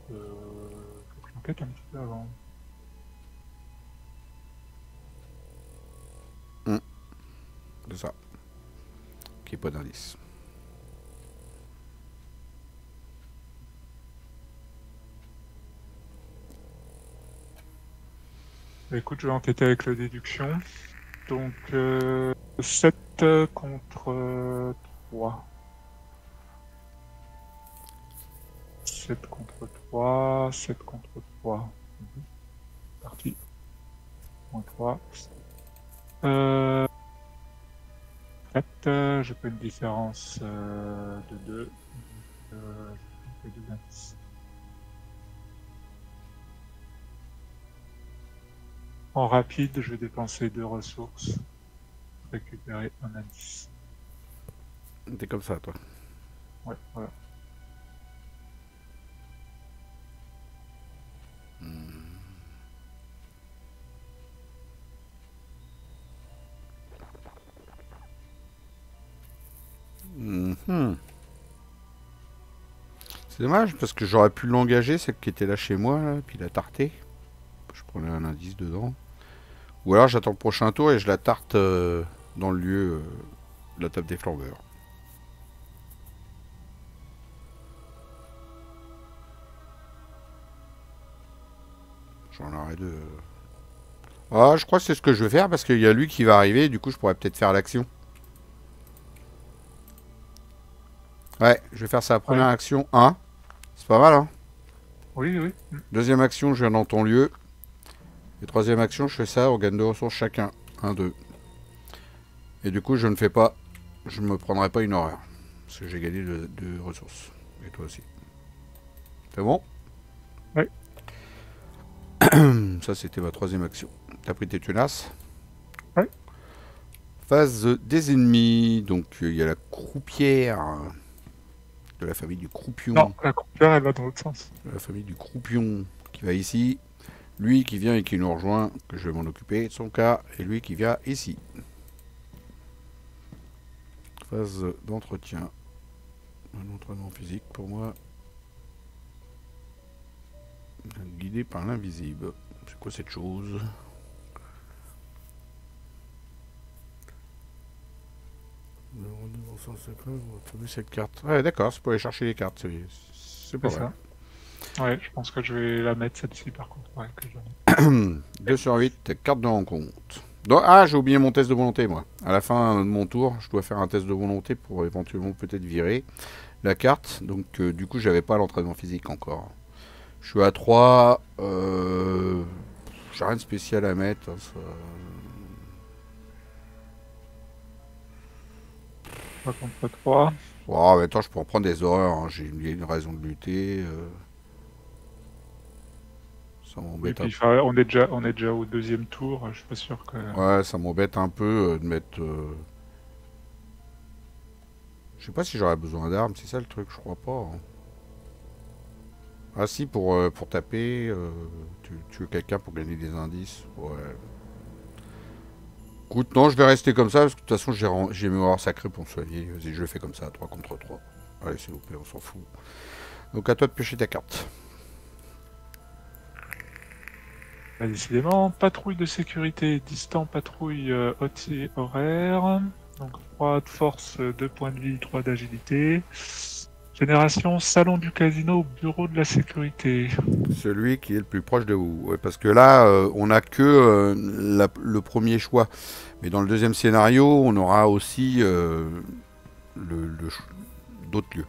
Faut que j'enquête un petit peu avant. C'est ça. Qu'il n'y ait pas d'indice. Bah, écoute, je vais enquêter avec la déduction. Donc, 7 contre 3. 7 contre 3, 7 contre 3. Parti. Moins 3. 4, j'ai pas une différence de 2. Je fais 2 indices. En rapide, je vais dépenser 2 ressources. Récupérer un indice. T'es comme ça, toi. Ouais, voilà. C'est dommage parce que j'aurais pu l'engager, celle qui était là chez moi, là, puis la tarter. Je prenais un indice dedans. Ou alors j'attends le prochain tour et je la tarte dans le lieu de la table des flambeurs. J'en aurai deux. Ah, je crois que c'est ce que je vais faire parce qu'il y a lui qui va arriver. Du coup, je pourrais peut-être faire l'action. Ouais, je vais faire sa première action 1. C'est pas mal, hein? Oui, oui. Deuxième action, je viens dans ton lieu. Et troisième action, je fais ça, on gagne 2 ressources chacun. 1, 2. Et du coup, je ne fais pas... Je ne me prendrai pas une horreur. Parce que j'ai gagné 2 ressources. Et toi aussi. C'est bon? Oui. Ça, c'était ma troisième action. T'as pris tes tenaces? Oui. Phase des ennemis. Donc, il y a la croupière. De la famille du croupion. Non, la croupière, elle va dans l'autre sens. De la famille du croupion. Qui va ici. Lui qui vient et qui nous rejoint. Que je vais m'en occuper de son cas. Et lui qui vient ici. Phase d'entretien. Un entraînement physique pour moi. Guidé par l'invisible. C'est quoi cette chose? Trouver cette carte. Ouais, d'accord, c'est pour aller chercher les cartes. C'est pas C'est vrai. ça. Ouais, je pense que je vais la mettre celle-ci par contre. Ouais, que je... 2 sur 8, carte de rencontre. Donc, ah, j'ai oublié mon test de volonté, moi. À la fin de mon tour, je dois faire un test de volonté pour éventuellement peut-être virer la carte. Donc, du coup, j'avais pas l'entraînement physique encore. Je suis à 3. J'ai rien de spécial à mettre. Hein, ça... Pas contre 3. Oh, mais attends, je peux en prendre des horreurs. Hein. J'ai une raison de lutter. Ça Et m'embête un puis, peu. on est déjà au deuxième tour. Je suis pas sûr que. Ouais, ça m'embête un peu de mettre. Je sais pas si j'aurais besoin d'armes, c'est ça le truc, je crois pas. Hein. Ah si, pour taper, tu veux quelqu'un pour gagner des indices. Ouais. Écoute, non, je vais rester comme ça, parce que de toute façon, j'ai mémoire sacrée pour me soigner. Vas-y, je le fais comme ça, 3 contre 3. Allez, s'il vous plaît, on s'en fout. Donc à toi de piocher ta carte. Bah, décidément, patrouille de sécurité, distant, patrouille haute et horaire. Donc 3 de force, 2 points de vie, 3 d'agilité. Génération, salon du casino, bureau de la sécurité. Celui qui est le plus proche de vous. Ouais, parce que là, on n'a que le premier choix. Mais dans le deuxième scénario, on aura aussi d'autres lieux.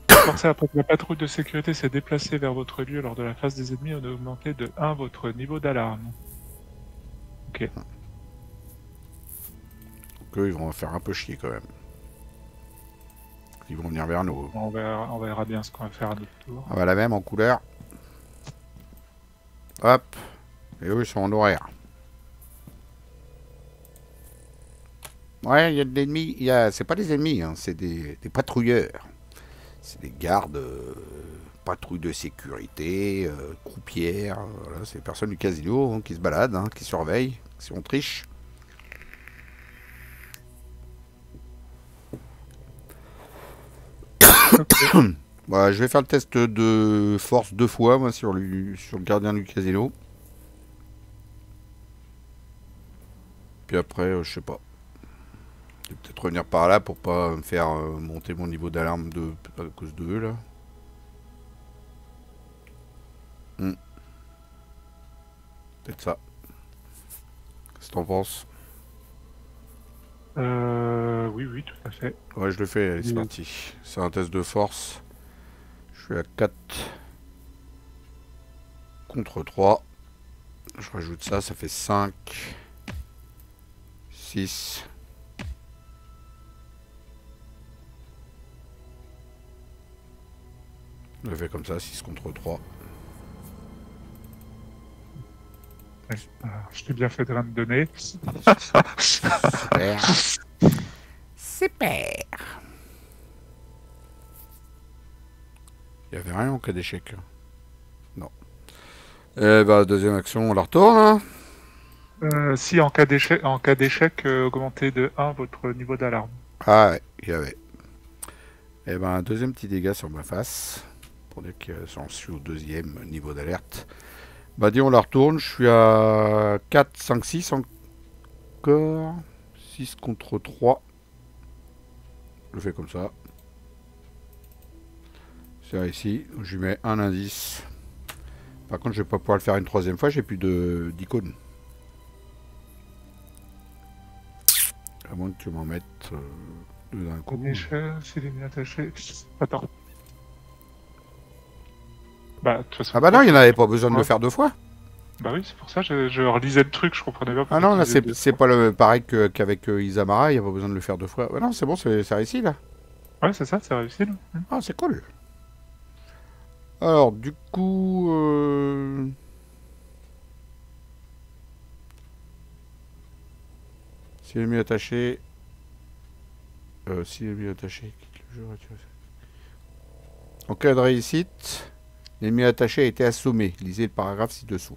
Forcé après que la patrouille de sécurité s'est déplacée vers votre lieu lors de la phase des ennemis, on a augmenté de 1 votre niveau d'alarme. Ok. Donc eux, ils vont faire un peu chier quand même. Ils vont venir vers nous. On verra bien ce qu'on va faire à notre tour. Ah bah la même en couleur. Hop. Et eux, ils sont en horaire. Ouais, il y a de l'ennemi. C'est pas des ennemis, hein, c'est des patrouilleurs. C'est des gardes, patrouilles de sécurité, croupières. Voilà, c'est les personnes du casino hein, qui se baladent, hein, qui surveillent, si on triche. Voilà, je vais faire le test de force 2 fois moi, sur le gardien du casino. Puis après, je sais pas. Je vais peut-être revenir par là pour pas me faire monter mon niveau d'alarme à cause de eux là. Peut-être ça. Qu'est-ce que t'en penses? Oui, tout à fait. Ouais, je le fais, allez, c'est parti. C'est un test de force. Je suis à 4 contre 3. Je rajoute ça, ça fait 5, 6. Je le fais comme ça, 6 contre 3. Ouais, je t'ai bien fait de rien me donner. Super. Super. Il n'y avait rien en cas d'échec. Non. Et bah, deuxième action, on la retourne. Hein. Si en cas d'échec, augmentez de 1 votre niveau d'alarme. Ah ouais, il y avait. Et ben, un deuxième petit dégât sur ma face. Pour dire que j'en suis au deuxième niveau d'alerte. Bah dis on la retourne, je suis à 4, 5, 6 encore. 6 contre 3. Je le fais comme ça. C'est ici, je lui mets un indice. Par contre, je vais pas pouvoir le faire une troisième fois, j'ai plus d'icônes. À moins que tu m'en mettes deux d'un coup. S'il est bien attaché. Attends. Bah, de toute façon. Ah bah non, il n'y en avait pas besoin de le faire deux fois. Bah oui, c'est pour ça, je relisais le truc, je comprenais pas pourquoi. Ah non, là, tu disais c'est pas le pareil qu'avec Isamara, il n'y a pas besoin de le faire deux fois. Ah non, c'est bon, c'est réussi, là. Ouais, c'est ça, c'est réussi, là. Ah, c'est cool. Alors, du coup... S'il est mis attaché... S'il est mis attaché... Quitte le jeu, retire ça. En cas de réussite, l'ennemi attaché a été assommé. Lisez le paragraphe ci-dessous.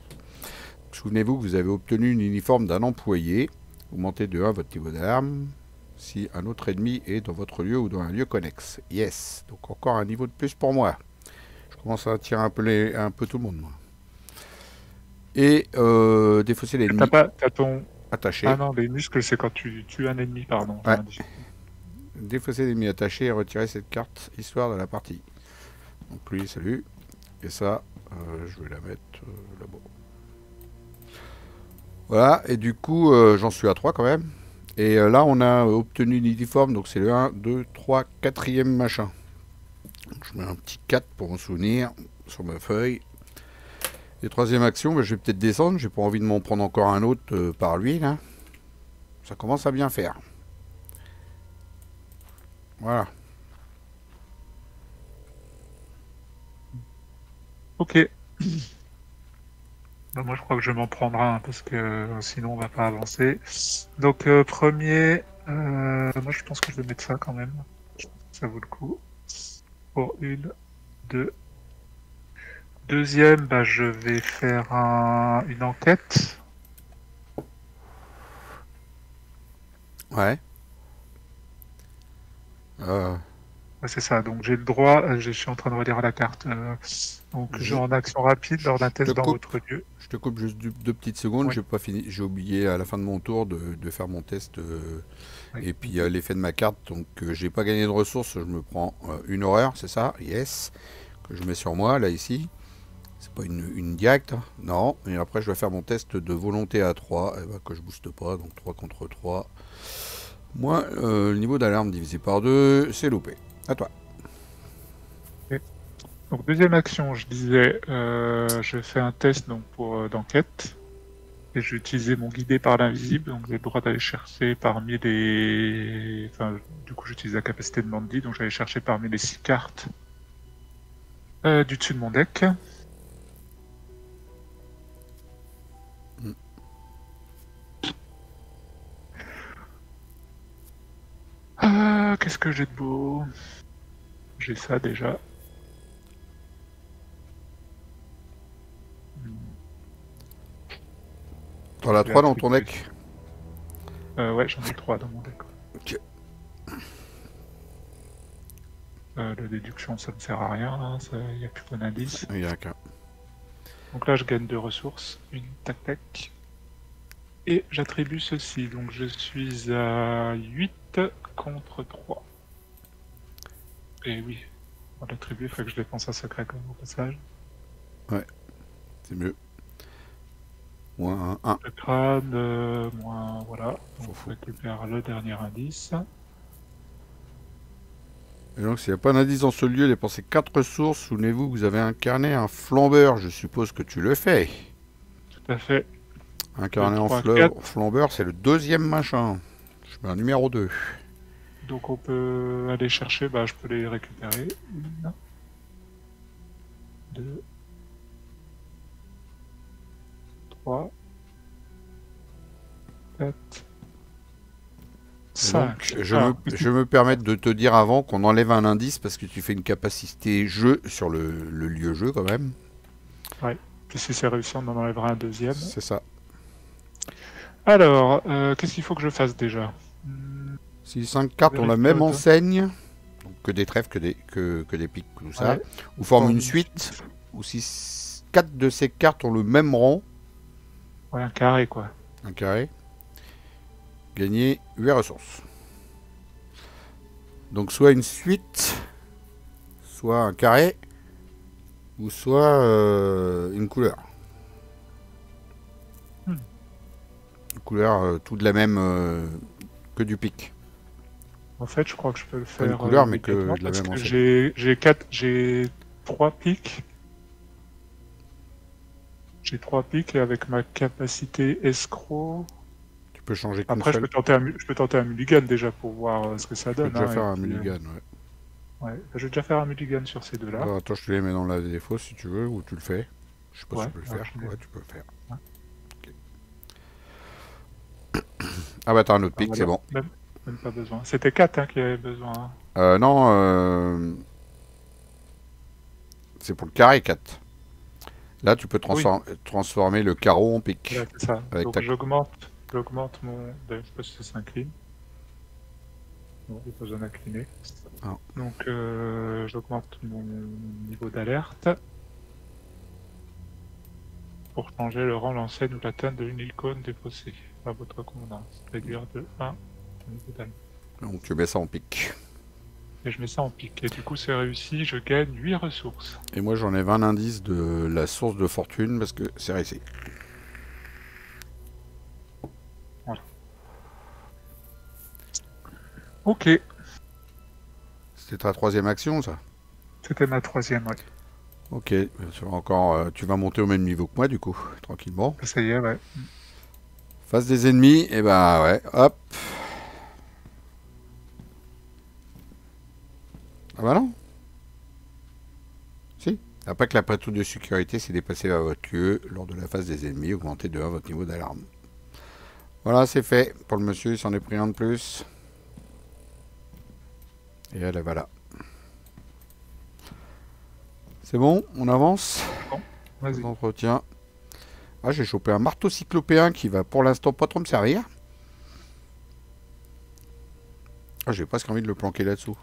Souvenez-vous que vous avez obtenu une uniforme d'un employé. Augmentez de 1 votre niveau d'arme si un autre ennemi est dans votre lieu ou dans un lieu connexe. Yes. Donc encore un niveau de plus pour moi. Je commence à attirer un peu tout le monde, moi. Et défausser l'ennemi. T'as ton... Attaché. Ah non, les muscles, c'est quand tu tues un ennemi, pardon. Ouais. Défausser l'ennemi attaché et retirer cette carte histoire de la partie. Donc lui, salut. Et ça, je vais la mettre là-bas. Voilà, et du coup, j'en suis à 3 quand même. Et là, on a obtenu une uniforme, donc c'est le 1, 2, 3, 4e machin. Donc, je mets un petit 4 pour me souvenir sur ma feuille. Et troisième action, bah, je vais peut-être descendre. J'ai pas envie de m'en prendre encore un autre par lui, là. Ça commence à bien faire. Voilà. Ok. Bah, moi, je crois que je vais m'en prendre un, parce que sinon, on va pas avancer. Donc, premier... moi, je pense que je vais mettre ça quand même. Ça vaut le coup. Pour une, deux... Deuxième, bah, je vais faire une enquête. Ouais. Ouais, c'est ça, donc j'ai le droit, je suis en train de relire la carte. Donc j'ai en action rapide lors d'un test dans votre lieu. Je te coupe juste 2 petites secondes, Oui. j'ai pas fini, j'ai oublié à la fin de mon tour de faire mon test Oui. et puis l'effet de ma carte, donc j'ai pas gagné de ressources, je me prends une horreur, c'est ça, yes, que je mets sur moi là ici. C'est pas une diacte, hein. Non, et après je vais faire mon test de volonté à 3, eh ben, que je booste pas, donc 3 contre 3. Moi, le niveau d'alarme divisé par 2, c'est loupé. À toi. Okay. Donc deuxième action, je disais, je fais un test donc pour d'enquête. Et j'ai utilisé mon guidé par l'invisible, donc j'ai le droit d'aller chercher parmi les... Enfin, du coup j'utilise la capacité de Mandy, donc j'allais chercher parmi les 6 cartes du dessus de mon deck. Qu'est-ce que j'ai de beau? J'ai ça déjà. T'en as 3 dans ton deck? Ouais, j'en ai 3 dans mon deck. Ok. La déduction, ça ne sert à rien, il n'y a plus qu'un indice. Il y a qu'un. Donc là, je gagne 2 ressources. Une tac-tac. Et j'attribue ceci. Donc je suis à 8 contre 3. Et oui, pour l'attribuer, il faut que je dépense un secret comme au passage. Ouais, c'est mieux. Moins 1. Le crâne, moins... Voilà. Donc je récupère le dernier indice. Et donc, s'il n'y a pas d'indice dans ce lieu, dépensez 4 ressources. Souvenez-vous que vous avez incarné un flambeur. Je suppose que tu le fais. Tout à fait. Incarné en flambeur, c'est le 2e machin. Je mets un numéro 2. Donc on peut aller chercher, bah je peux les récupérer. 1, 2, 3, 4, 5. Je me permets de te dire avant qu'on enlève un indice parce que tu fais une capacité jeu sur le lieu jeu quand même. Ouais, puis si c'est réussi, on en enlèvera un deuxième. C'est ça. Alors, qu'est-ce qu'il faut que je fasse déjà? Si 5 cartes ont la même enseigne, donc que des trèfles, que des piques, tout ça, ouais. Ou forment une suite, ou si 4 de ces cartes ont le même rang. Ouais, un carré quoi. Un carré. Gagner 8 ressources. Donc soit une suite, soit un carré, ou soit une couleur. Une couleur tout de la même que du pic. En fait, je crois que je peux le Pas faire une couleur, mais que immédiatement de la parce même que enseigne. j'ai 3 pics. J'ai 3 pics et avec ma capacité escroc. Tu peux changer qu'une Après, seule. je peux tenter un mulligan déjà pour voir ce que ça Tu peux donne. déjà Hein, faire et un puis, mulligan, ouais. ouais. Je vais déjà faire un mulligan sur ces deux-là. Alors, attends, je te les mets dans la défaut si tu veux, ou tu le fais. Je sais pas si Ouais, tu peux le ouais, faire. Ouais, tu peux le faire. Ouais. Ah bah t'as un autre Ah, pic, c'est voilà. bon. Même pas besoin. C'était 4 hein, qui avait besoin. Hein. Non, c'est pour le carré 4. Là, tu peux Oui, transformer le carreau en pic. voilà, c'est ça. Avec Donc ta... j'augmente mon. D'ailleurs, je sais pas si ça s'incline. Non, il n'y a pas besoin d'incliner. Ah. Donc j'augmente mon niveau d'alerte pour changer le rang, l'enseigne ou la teinte de une icône défaussée à votre convenance. Réduire de 1 le niveau d'alerte. Donc tu mets ça en pic. Et je mets ça en pic. Et du coup, c'est réussi, je gagne 8 ressources. Et moi, j'en ai 20 indices de la source de fortune parce que c'est réussi. Voilà. Ok, C'était ta troisième action, ça. c'était ma troisième, ouais. Ok, tu vas monter au même niveau que moi, du coup, tranquillement. Ça y est, ouais. Face des ennemis, et bah ouais, hop. Ah bah non. Si. Après que la patrouille de sécurité s'est déplacée vers votre lieu lors de la phase des ennemis, augmentez de 1 votre niveau d'alarme. Voilà, c'est fait. Pour le monsieur, il s'en est pris un de plus. Et elle, voilà. C'est bon, on avance. Bon, vas-y. Entretien. Ah, j'ai chopé un marteau cyclopéen qui va pour l'instant pas trop me servir. Ah, j'ai presque envie de le planquer là-dessous.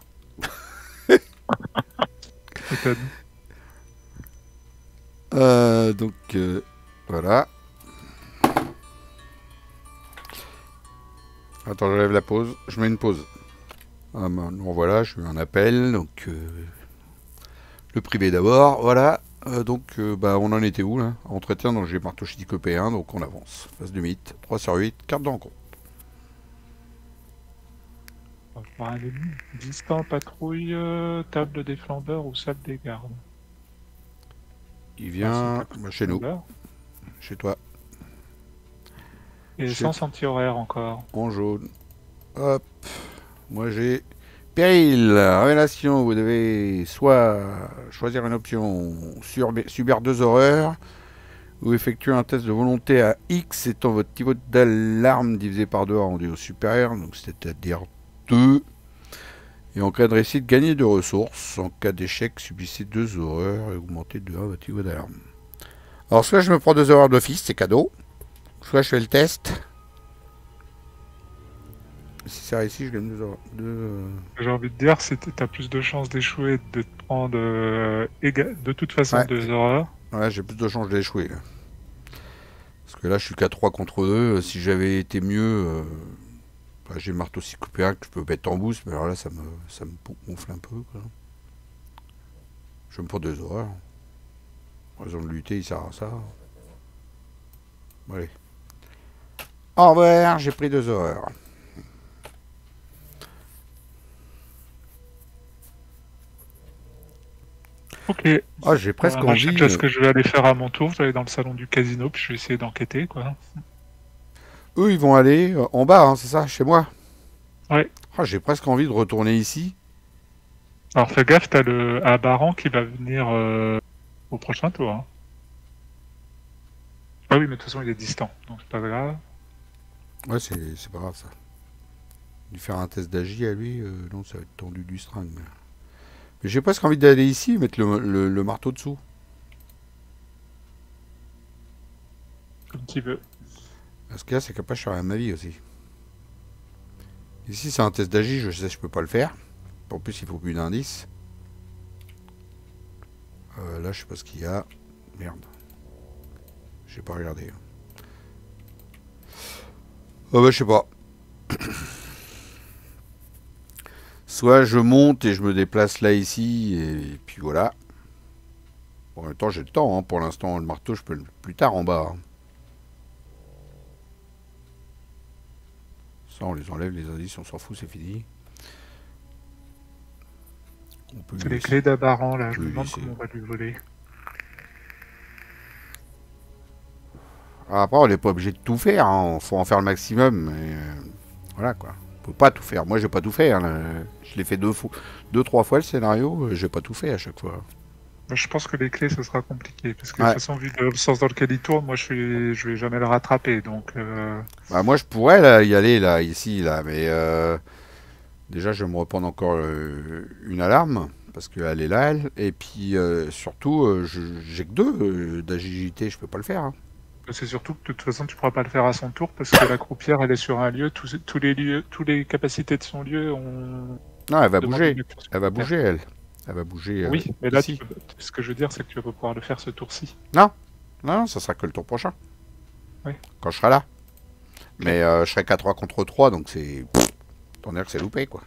Donc, voilà. Attends, j'enlève la pause. Je mets une pause. Ah, bon, voilà, je eu un appel. Donc, le privé d'abord. Voilà. Donc, bah, on en était où là? Entretien, donc j'ai marteau cyclopéen. Donc, on avance. Phase de mythe. 3 sur 8. Carte de rencontre. Par un ennemi. Distant, patrouille, table des flambeurs ou salle des gardes. Il vient chez nous. Chez toi. Et sans anti-horaire encore. En jaune. Hop. Moi j'ai péril. Révélation. Vous devez soit choisir une option subir 2 horreurs ou effectuer un test de volonté à X étant votre niveau d'alarme divisé par 2 rendu au supérieur. Donc c'est-à-dire 2. Et en cas de réussite, gagnez 2 ressources. En cas d'échec, subissez 2 horreurs et augmentez de 1 votre niveau d'alarme. Alors soit je me prends 2 horreurs d'office, c'est cadeau. Soit je fais le test. Si c'est réussi, je gagne 2 horreurs. J'ai envie de dire, si t'as plus de chances d'échouer, de te prendre de toute façon Ouais. 2 horreurs. Ouais, j'ai plus de chances d'échouer. Parce que là, je suis qu'à 3 contre 2. Si j'avais été mieux, bah, j'ai le marteau cyclopéen que je peux mettre en boost. Mais alors là, ça me gonfle un peu. Quoi. Je me prends 2 horreurs. Raison de lutter, il sert à ça. Allez. Au revoir, j'ai pris 2 horreurs. Ok. Ah, j'ai presque Moi, je sais envie. déjà ce que je vais aller faire à mon tour. Je vais aller dans le salon du casino, puis je vais essayer d'enquêter, quoi. Eux, ils vont aller en bas, hein, c'est ça, chez moi. Ouais. Ah, j'ai presque envie de retourner ici. Alors fais gaffe, t'as le Abaran qui va venir au prochain tour. Hein. Ah oui, mais de toute façon, il est distant, donc c'est pas grave. Ouais, c'est pas grave ça. Lui faire un test d'agi à lui, non, ça va être tendu du string. Mais j'ai presque envie d'aller ici et mettre le marteau dessous. Comme tu veux. Parce que là, c'est capable de faire ma vie aussi. Ici, c'est un test d'agi, je sais que je peux pas le faire. En plus, il faut plus d'indices. Là, je sais pas ce qu'il y a. Merde. J'ai pas regardé. Oh bah, je sais pas. Soit je monte et je me déplace là, ici, et puis voilà. Bon, en même temps, j'ai le temps. Hein. Pour l'instant, le marteau, je peux le plus tard en bas. Hein. Ça, on les enlève, les indices, on s'en fout, c'est fini. C'est les clés d'Abaran, là. Je me Oui, demande comment on va lui voler. Après, on n'est pas obligé de tout faire. Hein. Faut en faire le maximum. Mais voilà, quoi. Faut pas tout faire. Moi, j'ai pas tout fait. Hein. Je l'ai fait deux, trois fois le scénario. J'ai pas tout fait à chaque fois. Je pense que les clés, ce sera compliqué. Parce que de toute façon, vu le sens dans lequel il tourne, moi, je vais jamais le rattraper. Donc, bah, moi, je pourrais là, y aller, là, ici, là. Mais déjà, je vais me reprendre encore une alarme. Parce qu'elle est là, elle. Et puis, surtout, j'ai que 2 d'agilité. Je peux pas le faire. Hein. c'est surtout que de toute façon, tu pourras pas le faire à son tour. Parce que la croupière, elle est sur un lieu. Tous les lieux, toutes les capacités de son lieu ont... Non, elle va demandé bouger. une action Elle va supplémentaire. bouger, elle. Elle va bouger. Oui, mais là, ici. ce que je veux dire, c'est que tu vas pas pouvoir le faire ce tour-ci. Non, non, ça sera que le tour prochain. Oui. Quand je serai là. Mais je serai qu'à 3 contre 3, donc c'est... T'en dire que c'est loupé, quoi.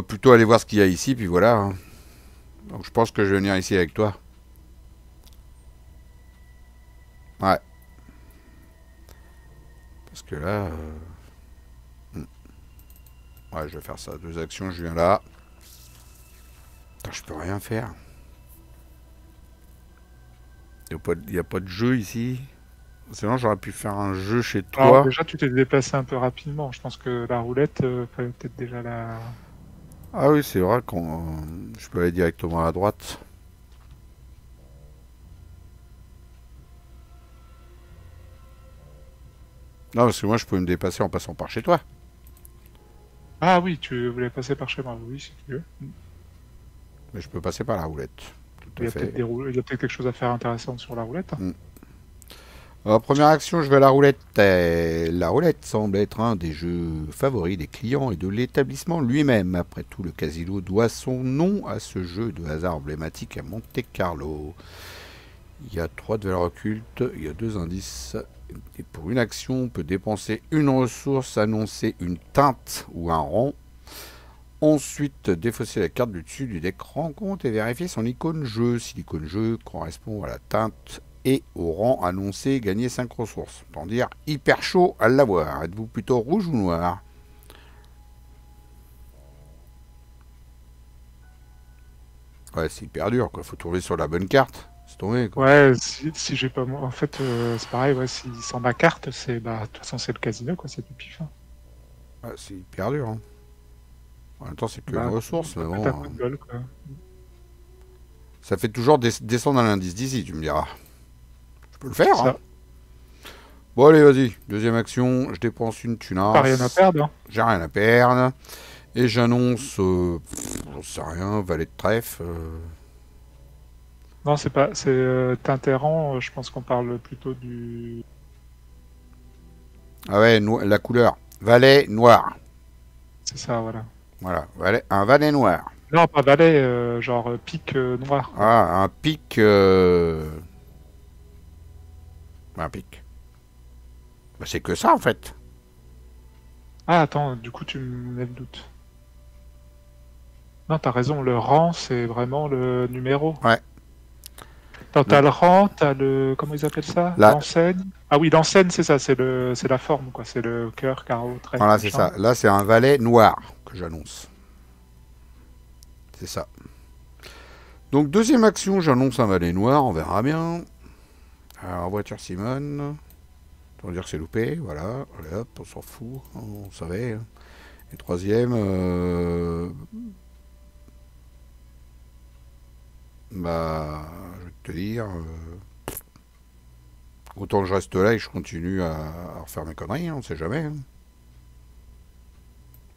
Plutôt aller voir ce qu'il y a ici, puis voilà. Hein. Donc je pense que je vais venir ici avec toi. Ouais. Parce que là... Ouais, je vais faire ça. 2 actions, je viens là. Putain, je peux rien faire. Il n'y a pas de jeu ici. Sinon, j'aurais pu faire un jeu chez toi. Alors, déjà, tu t'es déplacé un peu rapidement. Je pense que la roulette, fallait peut-être déjà la... Ah oui, c'est vrai qu'on... je peux aller directement à droite. Non, parce que moi, je peux me dépasser en passant par chez toi. Ah oui, tu voulais passer par chez moi. Oui, si tu veux. Mais je peux passer par la roulette. Tout Il y à a fait. peut-être il y a peut-être quelque chose à faire intéressant sur la roulette. Hein. Première action, je vais à la roulette. La roulette semble être un des jeux favoris des clients et de l'établissement lui-même. Après tout, le casino doit son nom à ce jeu de hasard emblématique à Monte Carlo. Il y a 3 de valeurs occultes, il y a 2 indices. Et pour une action, on peut dépenser une ressource, annoncer une teinte ou un rang. Ensuite, défausser la carte du dessus du deck rencontre et vérifier son icône jeu. Si l'icône jeu correspond à la teinte et au rang annoncé, gagner 5 ressources. Autant dire hyper chaud à l'avoir. Êtes-vous plutôt rouge ou noir? Ouais, c'est hyper dur, quoi. Faut trouver sur la bonne carte. C'est tombé, quoi. Ouais, si j'ai pas... En fait, c'est pareil, ouais, si sans ma carte, c'est... Bah, de toute façon, c'est le casino, quoi, c'est du pif. Hein. Ouais, c'est hyper dur, hein. En même temps, c'est que Bah, une ressource, mais t'as bon. un coup de gueule, quoi. Ça fait toujours descendre à l'indice d'ici, tu me diras. Je peux le faire, Ça. hein. Bon, allez, vas-y. Deuxième action, je dépense une tunasse. Pas rien à perdre. Hein. J'ai rien à perdre. Et j'annonce, j'en sais rien, valet de trèfle. Non, c'est pas... C'est Tinterran, je pense qu'on parle plutôt du... Ah ouais, la couleur. Valet noir. C'est ça, voilà. Voilà, un valet noir. Non, pas valet, genre pique noir. Ah, un pic. Un pic. Bah, c'est que ça, en fait. Ah, attends, du coup, tu me mets le doute. Non, t'as raison, le rang, c'est vraiment le numéro. Ouais. T'as le rang, t'as le... Comment ils appellent ça? L'enseigne. Ah oui, l'enseigne, c'est ça, c'est la forme, quoi. C'est le cœur, carreau, trait. Voilà, c'est ça. Là, c'est un valet noir que j'annonce. C'est ça. Donc, deuxième action, j'annonce un valet noir, on verra bien. Alors, voiture Simone. On va dire que c'est loupé, voilà. Allez hop, on s'en fout, on savait. Et troisième, bah, je vais te dire, autant que je reste là et que je continue à refaire mes conneries, on sait jamais. Hein.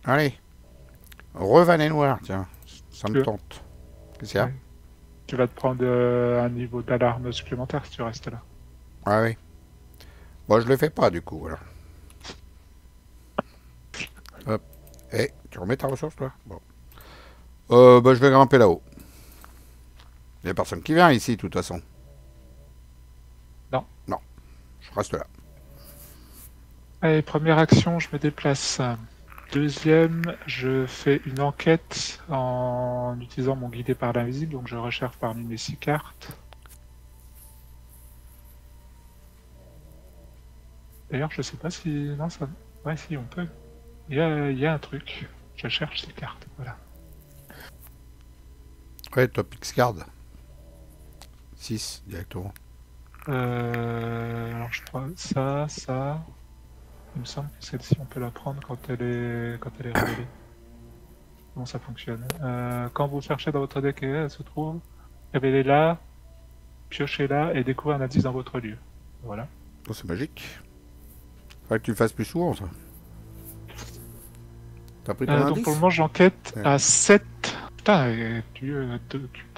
Allez, revalet noir, tiens, ça me tente. Qu'est-ce qu'il y a? Ouais. Tu vas te prendre un niveau d'alarme supplémentaire si tu restes là. Ah oui. Bon, je le fais pas du coup, voilà. Hop. Eh, tu remets ta ressource, toi? Bon. Bah, je vais grimper là-haut. Il n'y a personne qui vient ici, de toute façon. Non. Non. Je reste là. Allez, première action, je me déplace. deuxième, je fais une enquête en utilisant mon guidé par l'invisible, donc je recherche parmi mes 6 cartes. D'ailleurs, je sais pas si... Non, ça... Ouais, si, on peut. Il y a un truc. Je cherche ces cartes, voilà. Ouais, top X card. 6 directement. Alors, je crois ça... Il me semble que celle-ci, on peut la prendre quand elle est révélée. Comment ça fonctionne? Quand vous cherchez dans votre deck et elle se trouve, révélez-la, piochez-la et découvrez un indice dans votre lieu. Voilà. Oh, c'est magique. Faudrait que tu le fasses plus souvent, ça. T'as pris ton Donc indice? pour le moment, j'enquête Ouais. à 7. Putain, tu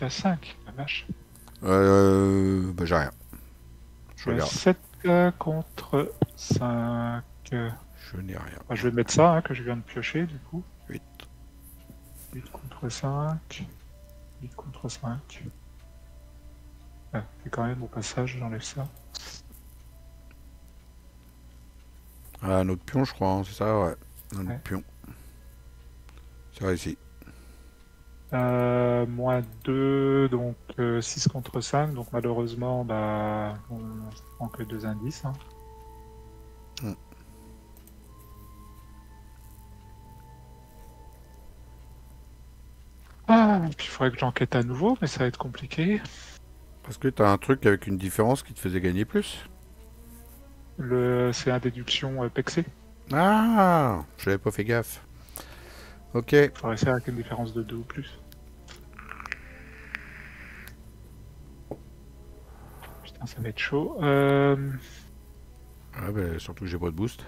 as 5, la vache. Bah j'ai rien. Je regarde. 7 contre 5. Je n'ai rien. Je vais mettre ça, que je viens de piocher, du coup. 8. 8 contre 5. 8 contre 5. Ah, et quand même, au passage, j'enlève ça. Ah, notre pion, je crois, hein, c'est ça, ouais. Notre Ouais. pion. C'est réussi. Moins 2, donc 6 contre 5. Donc malheureusement, bah, on prend que 2 indices. Hein. Ah, et puis il faudrait que j'enquête à nouveau, mais ça va être compliqué. Parce que t'as un truc avec une différence qui te faisait gagner plus. C'est un déduction Pexé. Ah, j'avais pas fait gaffe. Ok. Il faudrait essayer avec une différence de 2 ou plus. Putain, ça va être chaud. Ah, bah, surtout que j'ai pas de boost.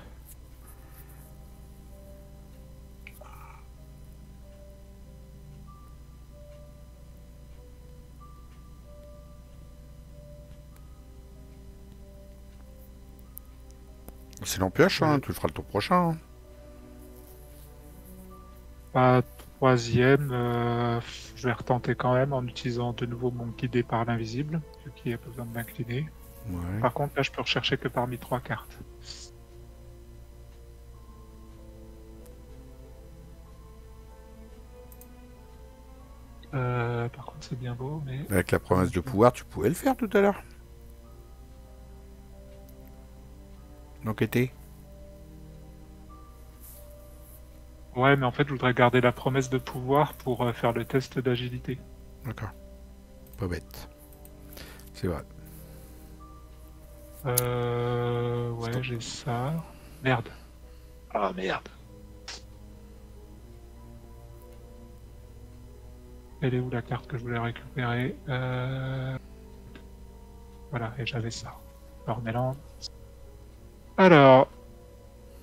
C'est l'empioche, hein, tu le feras le tour prochain. Hein. Pas troisième, je vais retenter quand même en utilisant de nouveau mon guidé par l'invisible, vu qu'il n'y a pas besoin de m'incliner. Ouais. Par contre, là, je peux rechercher que parmi 3 cartes. Par contre, c'est bien beau, mais... Avec la promesse de pouvoir, tu pouvais le faire tout à l'heure. D'enquêter. Ouais, mais en fait, je voudrais garder la promesse de pouvoir pour faire le test d'agilité. D'accord. Pas bête. C'est vrai. Ouais, Stop. j'ai ça. Merde. Ah, merde. Elle est où la carte que je voulais récupérer? Voilà, et j'avais ça. Alors, mélange. Alors,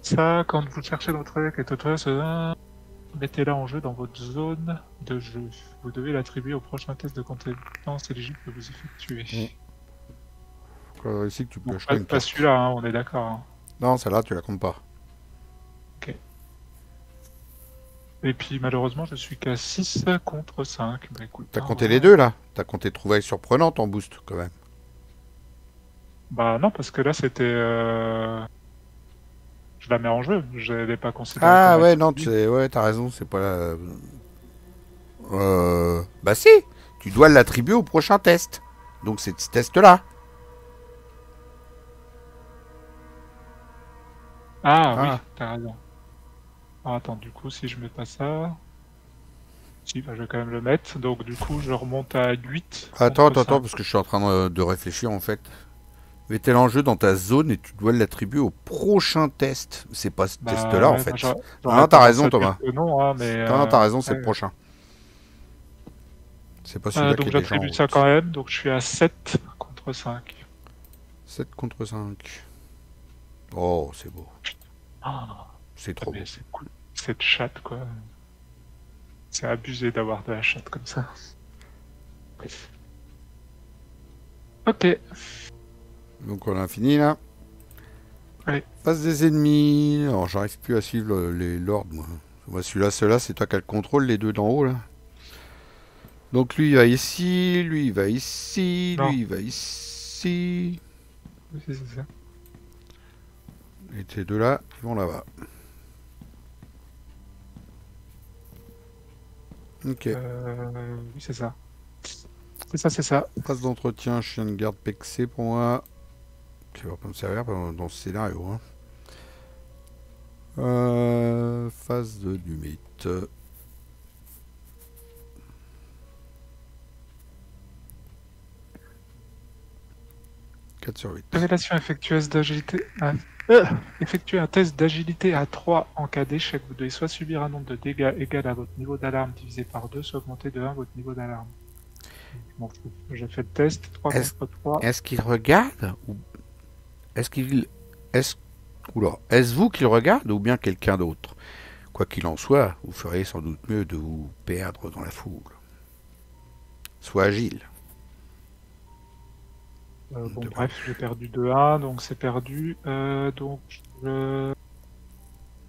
ça, quand vous cherchez votre deck et autre, mettez-la en jeu dans votre zone de jeu. Vous devez l'attribuer au prochain test de compétence éligible que vous effectuez. Ici que tu peux Donc, acheter une pas carte. celui-là, hein, on est d'accord. Hein. Non, celle-là, tu la comptes pas. Et puis, malheureusement, je suis qu'à 6 contre 5. Bah, écoute, T'as hein, compté voilà. les deux, là. T'as compté trouvailles surprenantes en boost, quand même. Bah non, parce que là, c'était... Je la mets en jeu, je l'ai pas considéré Ah comme ouais, non, attribué. ouais, t'as raison, c'est pas la... Bah si, tu dois l'attribuer au prochain test. Donc c'est ce test-là. Ah oui, Ah. t'as raison. Ah, attends, du coup, si je mets pas ça... Si, bah, je vais quand même le mettre. Donc du coup, je remonte à 8 Attends, contre 5. parce que je suis en train de réfléchir en fait. Mettez l'enjeu dans ta zone et tu dois l'attribuer au prochain test. C'est pas ce Bah test-là en ouais, fait. bah, Non, j'aurais t'as tendance raison à dire Thomas. que non, hein, mais... Non, t'as raison, c'est après, le prochain. C'est pas celui-là qui donc est déjà en j'attribue ça route. quand même, donc je suis à 7 contre 5. 7 contre 5. Oh, c'est beau. Ah, C'est trop beau. mais c'est cool. Cette chatte, quoi. C'est abusé d'avoir de la chatte comme ça. Ok. Donc on a fini là. Allez. Face des ennemis. Alors j'arrive plus à suivre les lords moi. Moi celui-là, c'est toi qui as le contrôle, les deux d'en haut là. Donc lui il va ici, lui il va ici, Non. lui il va ici. Oui, c'est ça. Et ces deux là, ils vont là-bas. Ok. Oui, c'est ça. C'est ça, c'est ça. Phase d'entretien, chien de garde PXC pour moi. Qui va pas me servir dans ce scénario. Hein. Phase de limite. 4 sur 8. Révélation effectueuse d'agilité. Effectuer un test d'agilité à 3 en cas d'échec. Vous devez soit subir un nombre de dégâts égal à votre niveau d'alarme divisé par 2, soit augmenter de 1 votre niveau d'alarme. Bon, j'ai fait le test. 3 contre 3. Est-ce qu'il regarde ou est-ce qu'il est-ce vous qu'il regarde ou bien quelqu'un d'autre? Quoi qu'il en soit, vous feriez sans doute mieux de vous perdre dans la foule. Sois agile. Bon, bref, j'ai perdu 2-1, donc c'est perdu. Donc, je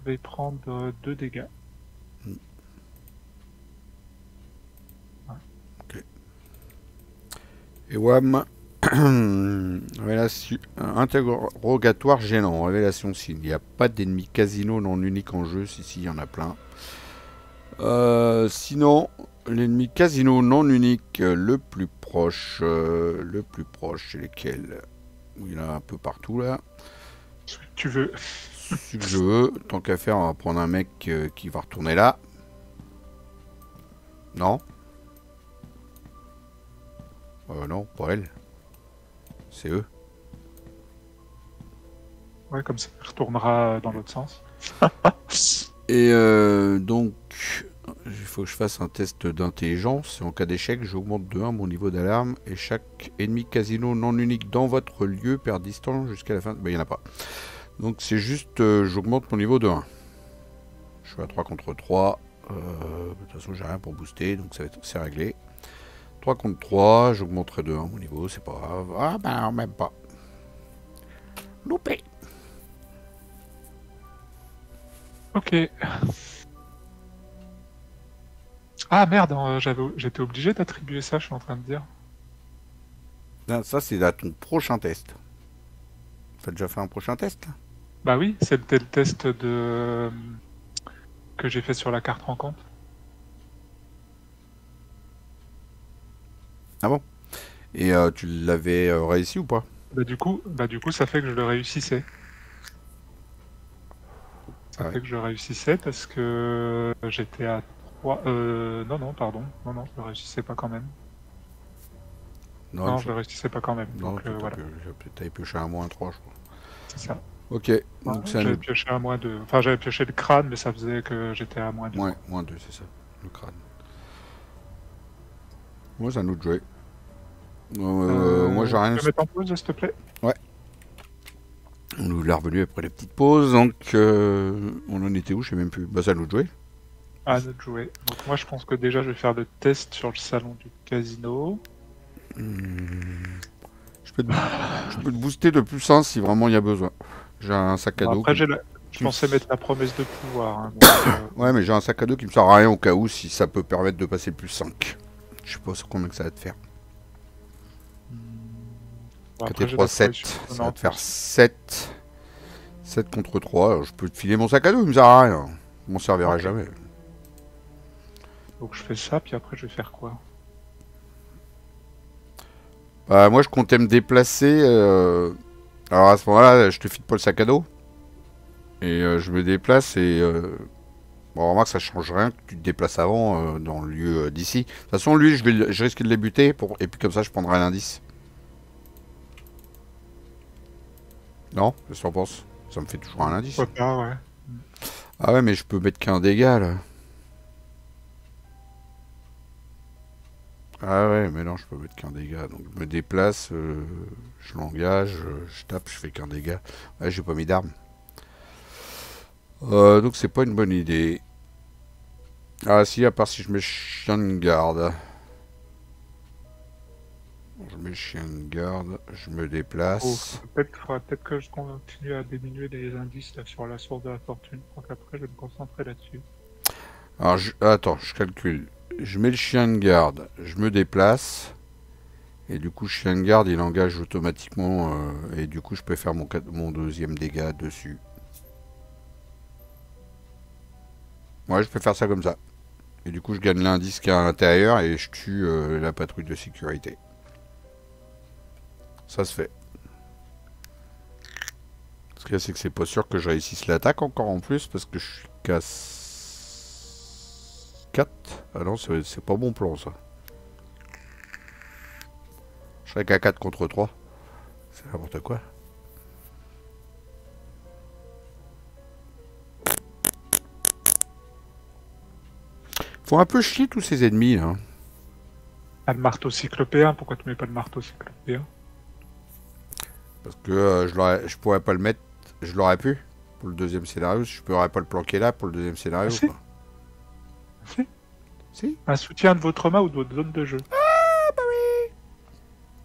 vais prendre 2 dégâts. Ok. Et WAM. Révélation, interrogatoire gênant. Révélation signe. Il n'y a pas d'ennemis casino non unique en jeu. Si, il y en a plein. Sinon, l'ennemi casino non unique le plus proche, c'est lesquels? Il y en a un peu partout là. Tu veux. Ce que je veux. Tant qu'à faire, on va prendre un mec qui va retourner là. Non. Non, pas elle. C'est eux. Ouais, comme ça, il retournera dans l'autre sens. Et donc, il faut que je fasse un test d'intelligence. Et en cas d'échec, j'augmente de 1 mon niveau d'alarme. Et chaque ennemi casino non unique dans votre lieu perd distance jusqu'à la fin. Ben, il n'y en a pas. Donc, c'est juste, j'augmente mon niveau de 1. Je suis à 3 contre 3. De toute façon, j'ai rien pour booster. Donc, c'est réglé. 3 contre 3. J'augmenterai de 1 mon niveau. C'est pas grave. Ah, ben, même pas. Loupé. Ok. Ah merde, j'étais obligé d'attribuer ça, je suis en train de dire. Là, ça, c'est à ton prochain test. Tu as déjà fait un prochain test là? Bah oui, c'était le test que j'ai fait sur la carte rencontre. Ah bon? Et tu l'avais réussi ou pas? Bah du coup, ça fait que je le réussissais. Ça Ah ouais. fait que je réussissais parce que j'étais à 3... non, pardon. Non, je le réussissais pas quand même. Non, je le réussissais pas quand même. Non, Donc voilà, t'avais pioché un moins 3, je crois. c'est ça. Ok, donc c'est J'avais pioché à moins 2. Enfin, j'avais pioché le crâne, mais ça faisait que j'étais à moins 2. Ouais, moins 2, c'est ça, le crâne. Moi, c'est un autre jouet. Moi, j'ai rien. Tu peux mettre en pause, s'il te plaît? Ouais. On nous l'a revenu après les petites pauses, donc on en était où? Je sais même plus. Bah, c'est un autre jouet. Ah, notre jouet. Donc moi, je pense que déjà, je vais faire le test sur le salon du casino. Je peux te booster de plus 1 si vraiment il y a besoin. J'ai un sac à dos. Après, je pensais mettre la promesse de pouvoir. Hein, donc, Ouais, mais j'ai un sac à dos qui me sert à rien au cas où, si ça peut permettre de passer le plus 5. Je sais pas combien que ça va te faire. après, 3, 7. Ça va te faire 7. 7 contre 3. Alors, je peux te filer mon sac à dos, il me sert à rien. Je m'en servirai jamais. Donc je fais ça, puis après, je vais faire quoi? Bah, moi, je comptais me déplacer. Alors, à ce moment-là, je te file pas le sac à dos. Et je me déplace et... Bon, remarque, ça change rien que tu te déplaces avant dans le lieu d'ici. De toute façon, lui, je risque de les buter. Et puis comme ça, je prendrai l'indice. Non? Qu'est-ce que t'en penses? Ça me fait toujours un indice. Pourquoi pas, ouais. Ah ouais, mais je peux mettre qu'un dégât, là. Ah ouais, mais non, je peux mettre qu'un dégât. Donc je me déplace, je l'engage, je tape, je fais qu'un dégât. Ouais, j'ai pas mis d'arme. Donc c'est pas une bonne idée. Ah si, à part si je mets chien de garde. Je mets chien de garde, je me déplace. Faudrait peut-être que je continue à diminuer les indices là, sur la source de la fortune. Donc après, je vais me concentrer là-dessus. Alors, attends, je calcule. Je mets le chien de garde, je me déplace. Et du coup, le chien de garde, il engage automatiquement. Et du coup, je peux faire mon deuxième dégât dessus. Ouais, je peux faire ça comme ça. Et du coup, je gagne l'indice qui est à l'intérieur et je tue la patrouille de sécurité. Ça se fait. Ce qu'il y a, c'est que c'est pas sûr que je réussisse l'attaque encore en plus parce que je suis qu'à 4. Ah non, c'est pas bon plan ça. Je serais qu'à 4 contre 3. C'est n'importe quoi. Faut un peu chier tous ces ennemis là. Ah, le marteau cyclopéen, pourquoi tu mets pas le marteau cyclopéen? Parce que je pourrais pas le mettre. Je l'aurais pu pour le deuxième scénario. Je pourrais pas le planquer là pour le deuxième scénario. Ah, si. Quoi. Si. Si. Un soutien de votre main ou de votre zone de jeu. Ah bah oui.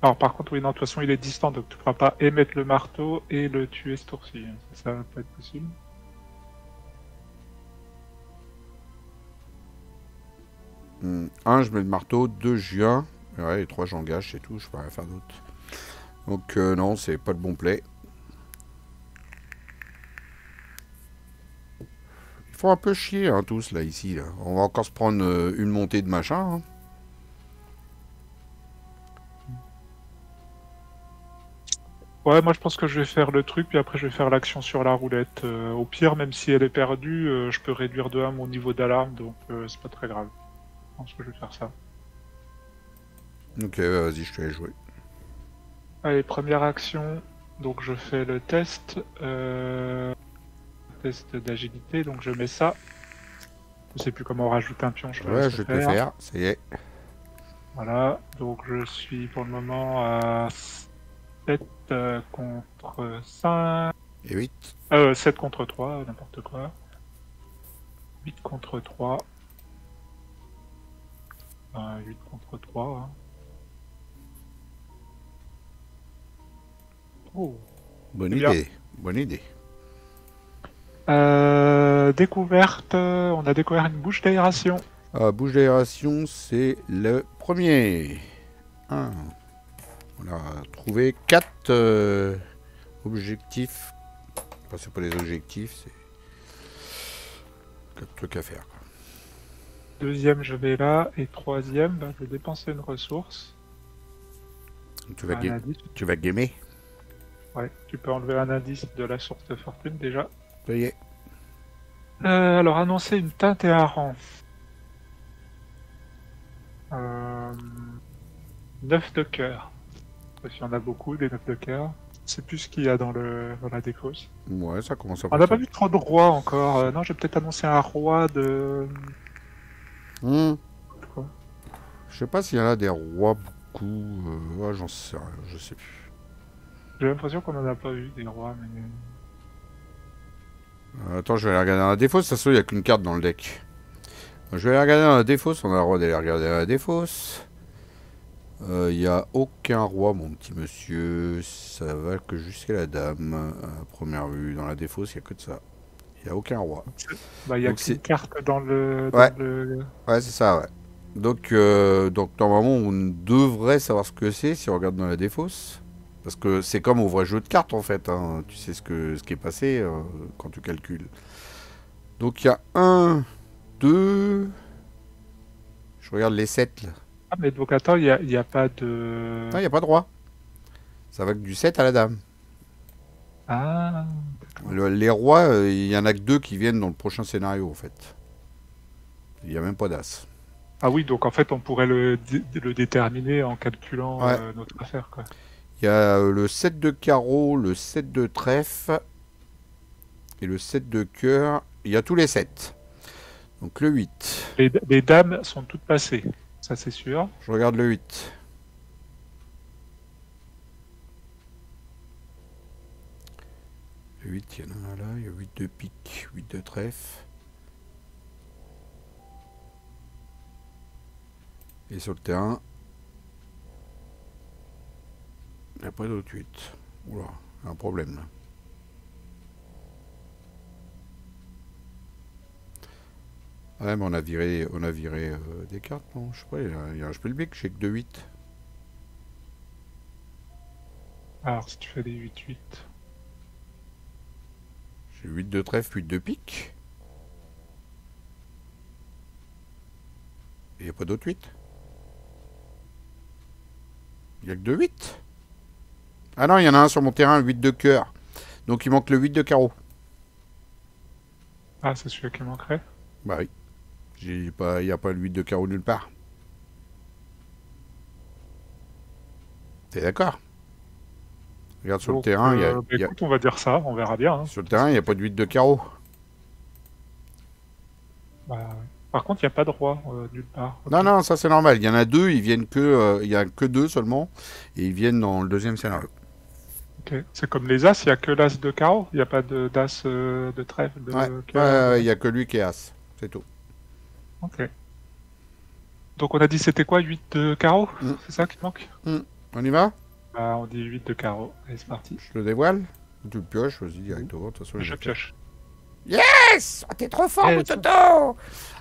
Alors par contre, oui, non, de toute façon, il est distant, donc tu pourras pas émettre le marteau et le tuer ce tour-ci. Ça va pas être possible. Un, je mets le marteau. 2, je viens. Ouais, et 3, j'engage, c'est tout. Je peux rien faire d'autre. Donc non, c'est pas le bon play. Ils font un peu chier hein, tous là ici. Là. On va encore se prendre une montée de machin. Hein. Ouais, moi je pense que je vais faire le truc, puis après je vais faire l'action sur la roulette. Au pire, même si elle est perdue, je peux réduire de 1 mon niveau d'alarme, donc c'est pas très grave. Je pense que je vais faire ça. Ok, vas-y, je te laisse jouer. Allez, première action. Donc je fais le test. Test d'agilité, donc je mets ça. Je sais plus comment rajouter un pion, je Ouais, je vais te le faire, ça y est. Voilà, donc je suis pour le moment à 7 contre 5. Et 8. 7 contre 3, n'importe quoi. 8 contre 3. 8 contre 3. Hein. Oh. Bonne idée, bonne idée. Découverte, on a découvert une bouche d'aération. Bouche d'aération, c'est le premier. On a trouvé 4 objectifs. Enfin, c'est pas des objectifs, c'est 4 trucs à faire. Quoi. Deuxième, je vais là. Et troisième, je vais dépenser une ressource. Tu vas gamer. Ouais, tu peux enlever un indice de la source de fortune déjà. Ça y est. Alors, annoncer une teinte et un rang. 9 de cœur. Parce qu'il y en a beaucoup, des 9 de cœur. C'est plus ce qu'il y a dans la défausse. Ouais, ça commence à On n'a pas vu trop de rois encore. Non, j'ai peut-être annoncé un roi de... Quoi? Je sais pas s'il y en a des rois beaucoup. Ouais, j'en sais rien, je sais plus. J'ai l'impression qu'on en a pas vu des rois, mais... Attends, je vais aller regarder dans la défausse. Ça se trouve, il n'y a qu'une carte dans le deck. Je vais aller regarder dans la défausse. On a le droit d'aller regarder dans la défausse. Il n'y a aucun roi, mon petit monsieur. Ça va que jusqu'à la dame. À première vue, dans la défausse, il n'y a que de ça. Il n'y a aucun roi. Bah, il y a qu'une carte dans le... Ouais, c'est ça, ouais. Donc, normalement, on devrait savoir ce que c'est si on regarde dans la défausse. Parce que c'est comme au vrai jeu de cartes, en fait. Hein. Tu sais ce qui est passé quand tu calcules. Donc, il y a 1, 2... Je regarde les 7, là. Ah, mais donc attends, il n'y a pas de... Non, il n'y a pas de roi. Ça va que du 7 à la dame. Ah. Les rois, il y en a que 2 qui viennent dans le prochain scénario, en fait. Il n'y a même pas d'as. Ah oui, donc en fait, on pourrait le déterminer en calculant notre affaire, quoi. Il y a le 7 de carreau, le 7 de trèfle et le 7 de cœur. Il y a tous les 7. Donc le 8. Les dames sont toutes passées, ça c'est sûr. Je regarde le 8. Le 8, il y en a un là. Il y a 8 de pique, 8 de trèfle. Et sur le terrain, il n'y a pas d'autre 8. Oula, il y a un problème là. Ouais, mais on a viré des cartes, non? Je sais pas, il y a un Spielbeck, j'ai que 2-8. Alors, si tu fais des 8-8... J'ai 8 de trèfle, 8 de pique. Il n'y a pas d'autres 8? Il n'y a que 2 8? Ah non, il y en a un sur mon terrain, 8 de cœur. Donc il manque le 8 de carreau. Ah, c'est celui qui manquerait. Bah oui. Il n'y a pas le 8 de carreau nulle part. T'es d'accord? Regarde sur Donc, le terrain, écoute, on va dire ça, on verra bien. Hein. sur le terrain, il n'y a pas de 8 de carreau. Bah, ouais. Par contre, il n'y a pas de roi nulle part. Ok. Non, non, ça c'est normal. Il y en a deux, ils viennent que. Il y a que deux seulement. Et ils viennent dans le deuxième scénario. Ok. C'est comme les as, il n'y a que l'as de carreau. Il n'y a pas d'as de trèfle. Ouais, cœur. il n'y a que lui qui est as. C'est tout. Ok. Donc on a dit c'était quoi 8 de carreau? Mm. C'est ça qui manque? On y va? Bah, on dit 8 de carreau. Allez, c'est parti. Je le dévoile? Ou tu le pioches? Vas-y, directement. De toute façon, Je pioche. Yes! Oh, t'es trop fort, Eh, Mototo!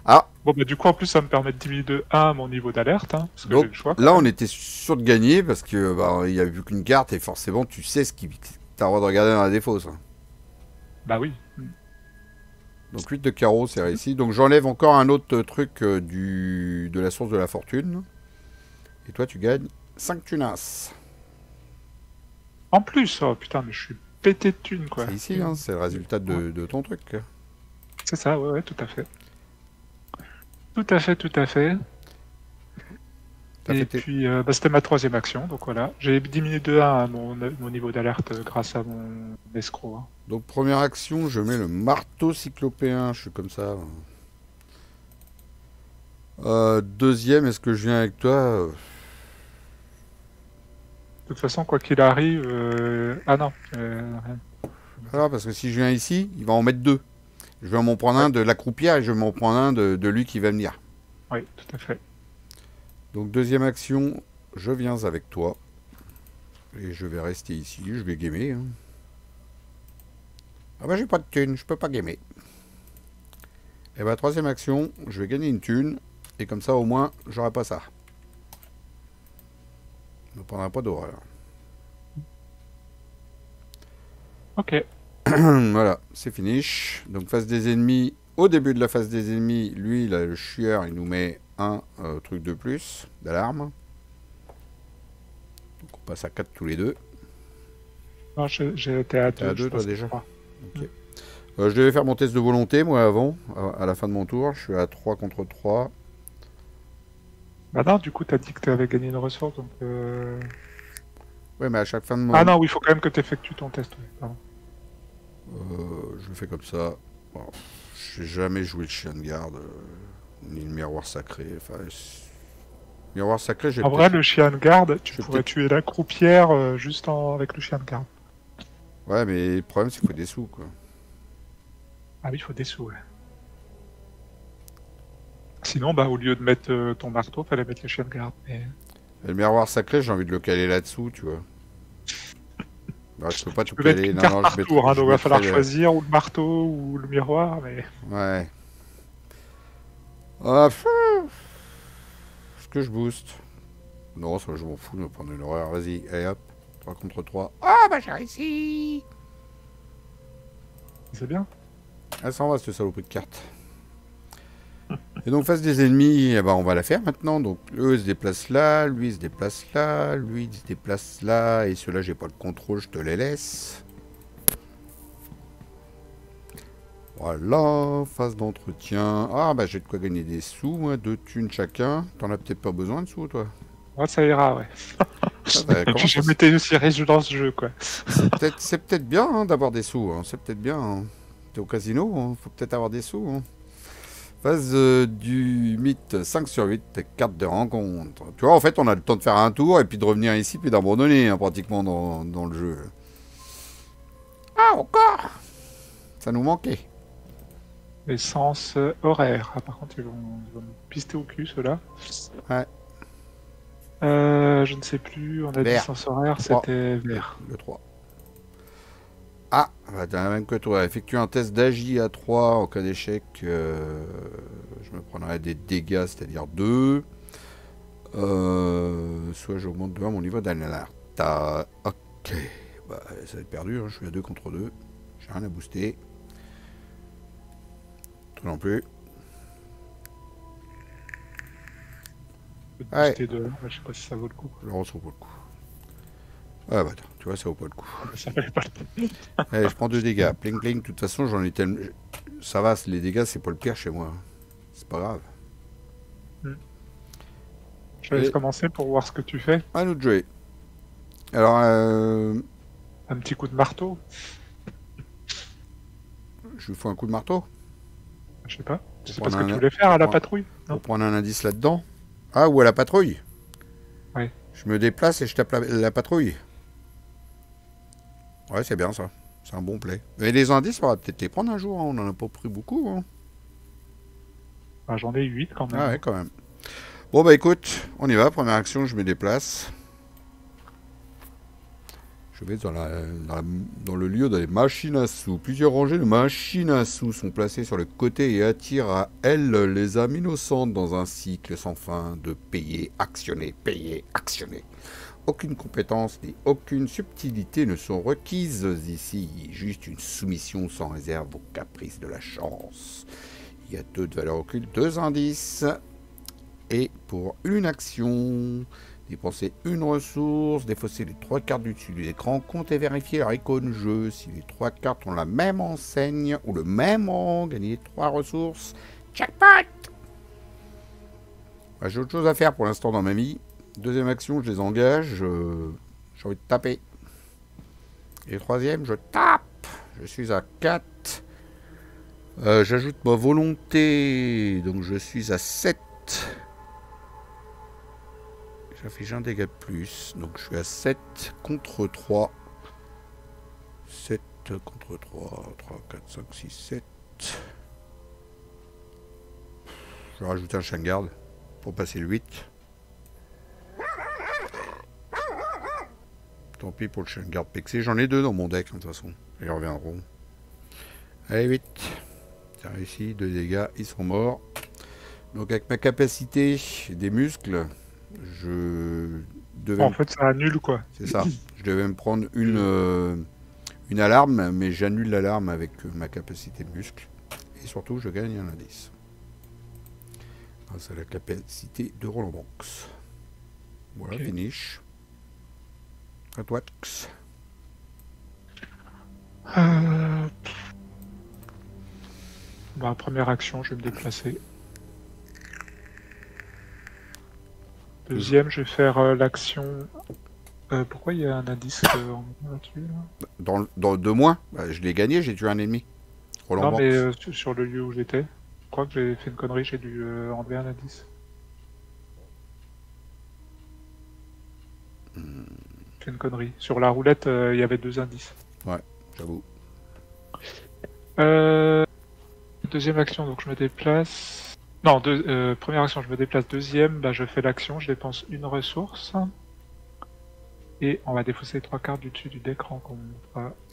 Ah, Bon, bah, du coup, en plus, ça me permet de diminuer de 1 mon niveau d'alerte. Hein, parce que j'ai donc le choix. là, on était sûr de gagner parce que bah, il n'y a vu qu'une carte et forcément, tu sais ce qui. T'as le droit de regarder dans la défausse. Hein. Bah oui. Donc 8 de carreau, c'est réussi. Donc j'enlève encore un autre truc de la source de la fortune. Et toi, tu gagnes 5 tunas. En plus, oh putain, mais je suis pété de thunes, quoi. C'est ici, hein, c'est le résultat de ton truc. C'est ça, ouais, ouais, tout à fait. Tout à fait, tout à fait. T'as Et fait tes- puis, bah, c'était ma troisième action, donc voilà. J'ai diminué de 1 mon niveau d'alerte grâce à mon escroc. Hein. Donc première action, je mets le marteau cyclopéen, je suis comme ça. Deuxième, est-ce que je viens avec toi? De toute façon, quoi qu'il arrive... Ah non, rien. Voilà, parce que si je viens ici, il va en mettre deux. Je vais m'en prendre un de la croupière et je vais m'en prendre un de lui qui va venir. Oui, tout à fait. Donc deuxième action, je viens avec toi. Et je vais rester ici, je vais gamer. Hein. Ah bah j'ai pas de thune, je peux pas gamer. Et bah troisième action, je vais gagner une thune. Et comme ça au moins, j'aurai pas ça. On ne prendra pas d'horreur. Ok. Voilà, c'est finish. Donc phase des ennemis. Au début de la phase des ennemis, lui, là, le chieur, il nous met un truc de plus d'alarme. Donc on passe à 4 tous les deux. Non, j'ai été à 2. T'es à deux, toi, pense, déjà? 3. Ok. Je devais faire mon test de volonté, moi, avant, à la fin de mon tour. Je suis à 3 contre 3. Bah non, du coup, t'as dit que t'avais gagné une ressource, donc... Ouais, mais à chaque fin de mon... Ah non, oui, il faut quand même que t'effectues ton test. Oui, pardon. Je le fais comme ça. Bon, j'ai jamais joué le chien de garde, ni le miroir sacré. Enfin, miroir sacré, j'ai En vrai, le chien de garde, tu j'ai pourrais peut-être- tuer la croupière juste avec le chien de garde. Ouais, mais le problème, c'est qu'il faut des sous, quoi. Ah oui, il faut des sous, ouais. Sinon, bah, au lieu de mettre ton marteau, fallait mettre le chien de garde. Mais... Et le miroir sacré, j'ai envie de le caler là-dessous, tu vois. Bah, je peux pas tout Tu peux mettre caler. une Non, carte non, par je mettrai- tour, hein, je donc va falloir mettrai choisir ou le marteau ou le miroir, mais... Ouais. Ah, est-ce que je booste? Non, ça, je m'en fous de me prendre une horreur. Vas-y, allez hop. 3 contre 3. Oh, bah j'ai réussi! C'est bien. Elle s'en va, cette saloperie de carte. Et donc, face des ennemis, eh ben, on va la faire maintenant. Donc, eux, ils se déplacent là, lui, il se déplace là, lui, il se déplace là, et ceux-là, j'ai pas le contrôle, je te les laisse. Voilà, phase d'entretien. Ah, bah, j'ai de quoi gagner des sous, moi, 2 thunes chacun. T'en as peut-être pas besoin de sous, toi. Moi, ça ira, ouais. Comment J'ai ça jamais été aussi riche dans ce jeu, quoi. C'est peut-être bien hein, d'avoir des sous. Hein. C'est peut-être bien. Hein. T'es au casino, hein. Faut peut-être avoir des sous. Hein. Phase du mythe 5 sur 8, carte de rencontre. Tu vois, en fait, on a le temps de faire un tour et puis de revenir ici puis d'abandonner hein, pratiquement dans le jeu. Ah, encore! Ça nous manquait. Essence horaire. Ah, par contre, ils vont me pister au cul, ceux-là. Ouais. Je ne sais plus. On a dit Vert. essence horaire, 3. c'était vert. Le 3. Ah, bah, t'as la même que toi. Effectue un test d'agi à 3 en cas d'échec. Je me prendrai des dégâts, c'est-à-dire 2. Soit j'augmente de 1 mon niveau d'alerte. Ok. Bah, ça va être perdu. Hein. Je suis à 2 contre 2. J'ai rien à booster. Toi non plus. peux te Ouais. booster de... mais je sais pas si ça vaut le coup. Non, ça vaut pas le coup. Ah bah attends, tu vois, ça vaut pas le coup. Ça valait pas le coup. Allez, je prends 2 dégâts. Pling pling, de toute façon, j'en ai tellement... Ça va, les dégâts, c'est pas le pire chez moi. C'est pas grave. Je laisse Et- commencer pour voir ce que tu fais. À nous de jouer. Alors, Un petit coup de marteau. je lui fous un coup de marteau. Je sais pas. C'est prendre pas ce que un- tu voulais faire à la pour- patrouille, non? Pour prendre un indice là-dedans. Ah, ou à la patrouille. Ouais. Je me déplace et je tape la patrouille. Ouais, c'est bien ça. C'est un bon play. Mais les indices, on va peut-être les prendre un jour. Hein. On en a pas pris beaucoup. Hein. Bah, j'en ai 8 quand même. Ah ouais, quand même. Bon, bah écoute, on y va. Première action, je me déplace. Je vais dans le lieu des machines à sous. Plusieurs rangées de machines à sous sont placées sur le côté et attirent à elles les âmes innocentes dans un cycle sans fin de payer, actionner, payer, actionner. Aucune compétence ni aucune subtilité ne sont requises ici. Juste une soumission sans réserve aux caprices de la chance. Il y a 2 de valeur occulte, 2 indices. Et pour une action, dépenser une ressource, défausser les 3 cartes du dessus de l'écran, comptez vérifier leur icône jeu. Si les 3 cartes ont la même enseigne ou le même rang, gagnez 3 ressources. Jackpot! J'ai autre chose à faire pour l'instant dans ma vie. Deuxième action, je les engage. J'ai envie de taper. Et troisième, je tape. Je suis à 4. J'ajoute ma volonté. Donc je suis à 7. J'affiche un dégât de plus. Donc je suis à 7 contre 3. 7 contre 3. 3, 4, 5, 6, 7. Je vais rajouter un chien de garde pour passer le 8. Tant pis pour le chien de garde pexé. J'en ai 2 dans mon deck, hein, de toute façon. Ils reviendront. Allez, 8. C'est réussi. 2 dégâts. Ils sont morts. Donc, avec ma capacité des muscles, je devais... En fait, ça annule quoi. C'est ça. Je devais me prendre une alarme, mais j'annule l'alarme avec ma capacité de muscle. Et surtout, je gagne un indice. Grâce à la capacité de Roland Banks. Voilà, Ok. finish. À toi, Tx. Bah, première action, je vais me déplacer. Deuxième, je vais faire l'action. Pourquoi il y a un indice en là-dessus là? Dans 2 mois, bah, je l'ai gagné, j'ai tué un ennemi. Roland Non, Banks. mais sur le lieu où j'étais. Je crois que j'ai fait une connerie, j'ai dû enlever un indice. J'ai fait une connerie. Sur la roulette, il y avait 2 indices. J'avoue. Deuxième action, donc je me déplace. Non, première action, je me déplace. Deuxième, bah, je fais l'action, je dépense une ressource. Et on va défausser les 3 cartes du dessus du deck rencontre.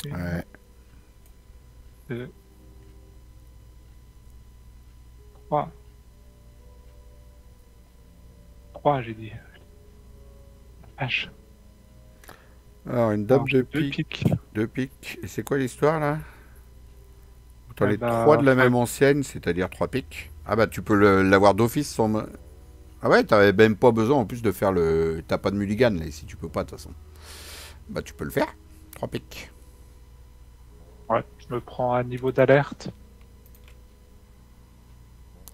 Une, Ouais. 2, 3. 3, j'ai dit. H. Alors, une dame de Deux pique. piques. 2 piques. Et c'est quoi l'histoire, là? T'en Ouais, les bah, 3 de la enfin- même ancienne, c'est-à-dire 3 piques. Ah bah, tu peux l'avoir d'office sans... Ah ouais, t'avais même pas besoin, en plus, de faire le... T'as pas de mulligan, là, si tu peux pas, de toute façon. Bah, tu peux le faire. 3 piques. Ouais, je me prends un niveau d'alerte.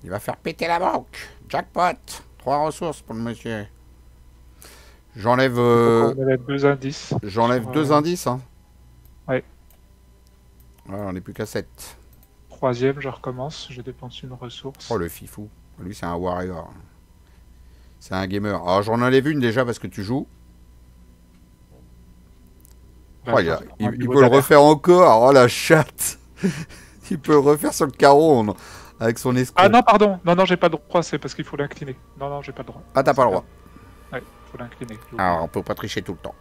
Il va faire péter la banque. Jackpot. 3 ressources pour le monsieur. J'enlève... On avait 2 indices. J'enlève sur, 2 indices, hein. Ouais. Voilà, on n'est plus qu'à 7. Troisième, je recommence, je dépense une ressource. Oh, le fifou. Lui, c'est un warrior. C'est un gamer. Alors, j'en enlève une déjà parce que tu joues. Bah, Oh, je reprends un il niveau peut le d'alerte. refaire encore. Oh, la chatte. Il peut le refaire sur le carreau avec son escroc. Ah non, pardon, non, j'ai pas le droit, c'est parce qu'il faut l'incliner. Non, j'ai pas le droit. Ah, t'as pas le droit. Ouais, faut l'incliner. j'ai oublié. Alors, on peut pas tricher tout le temps.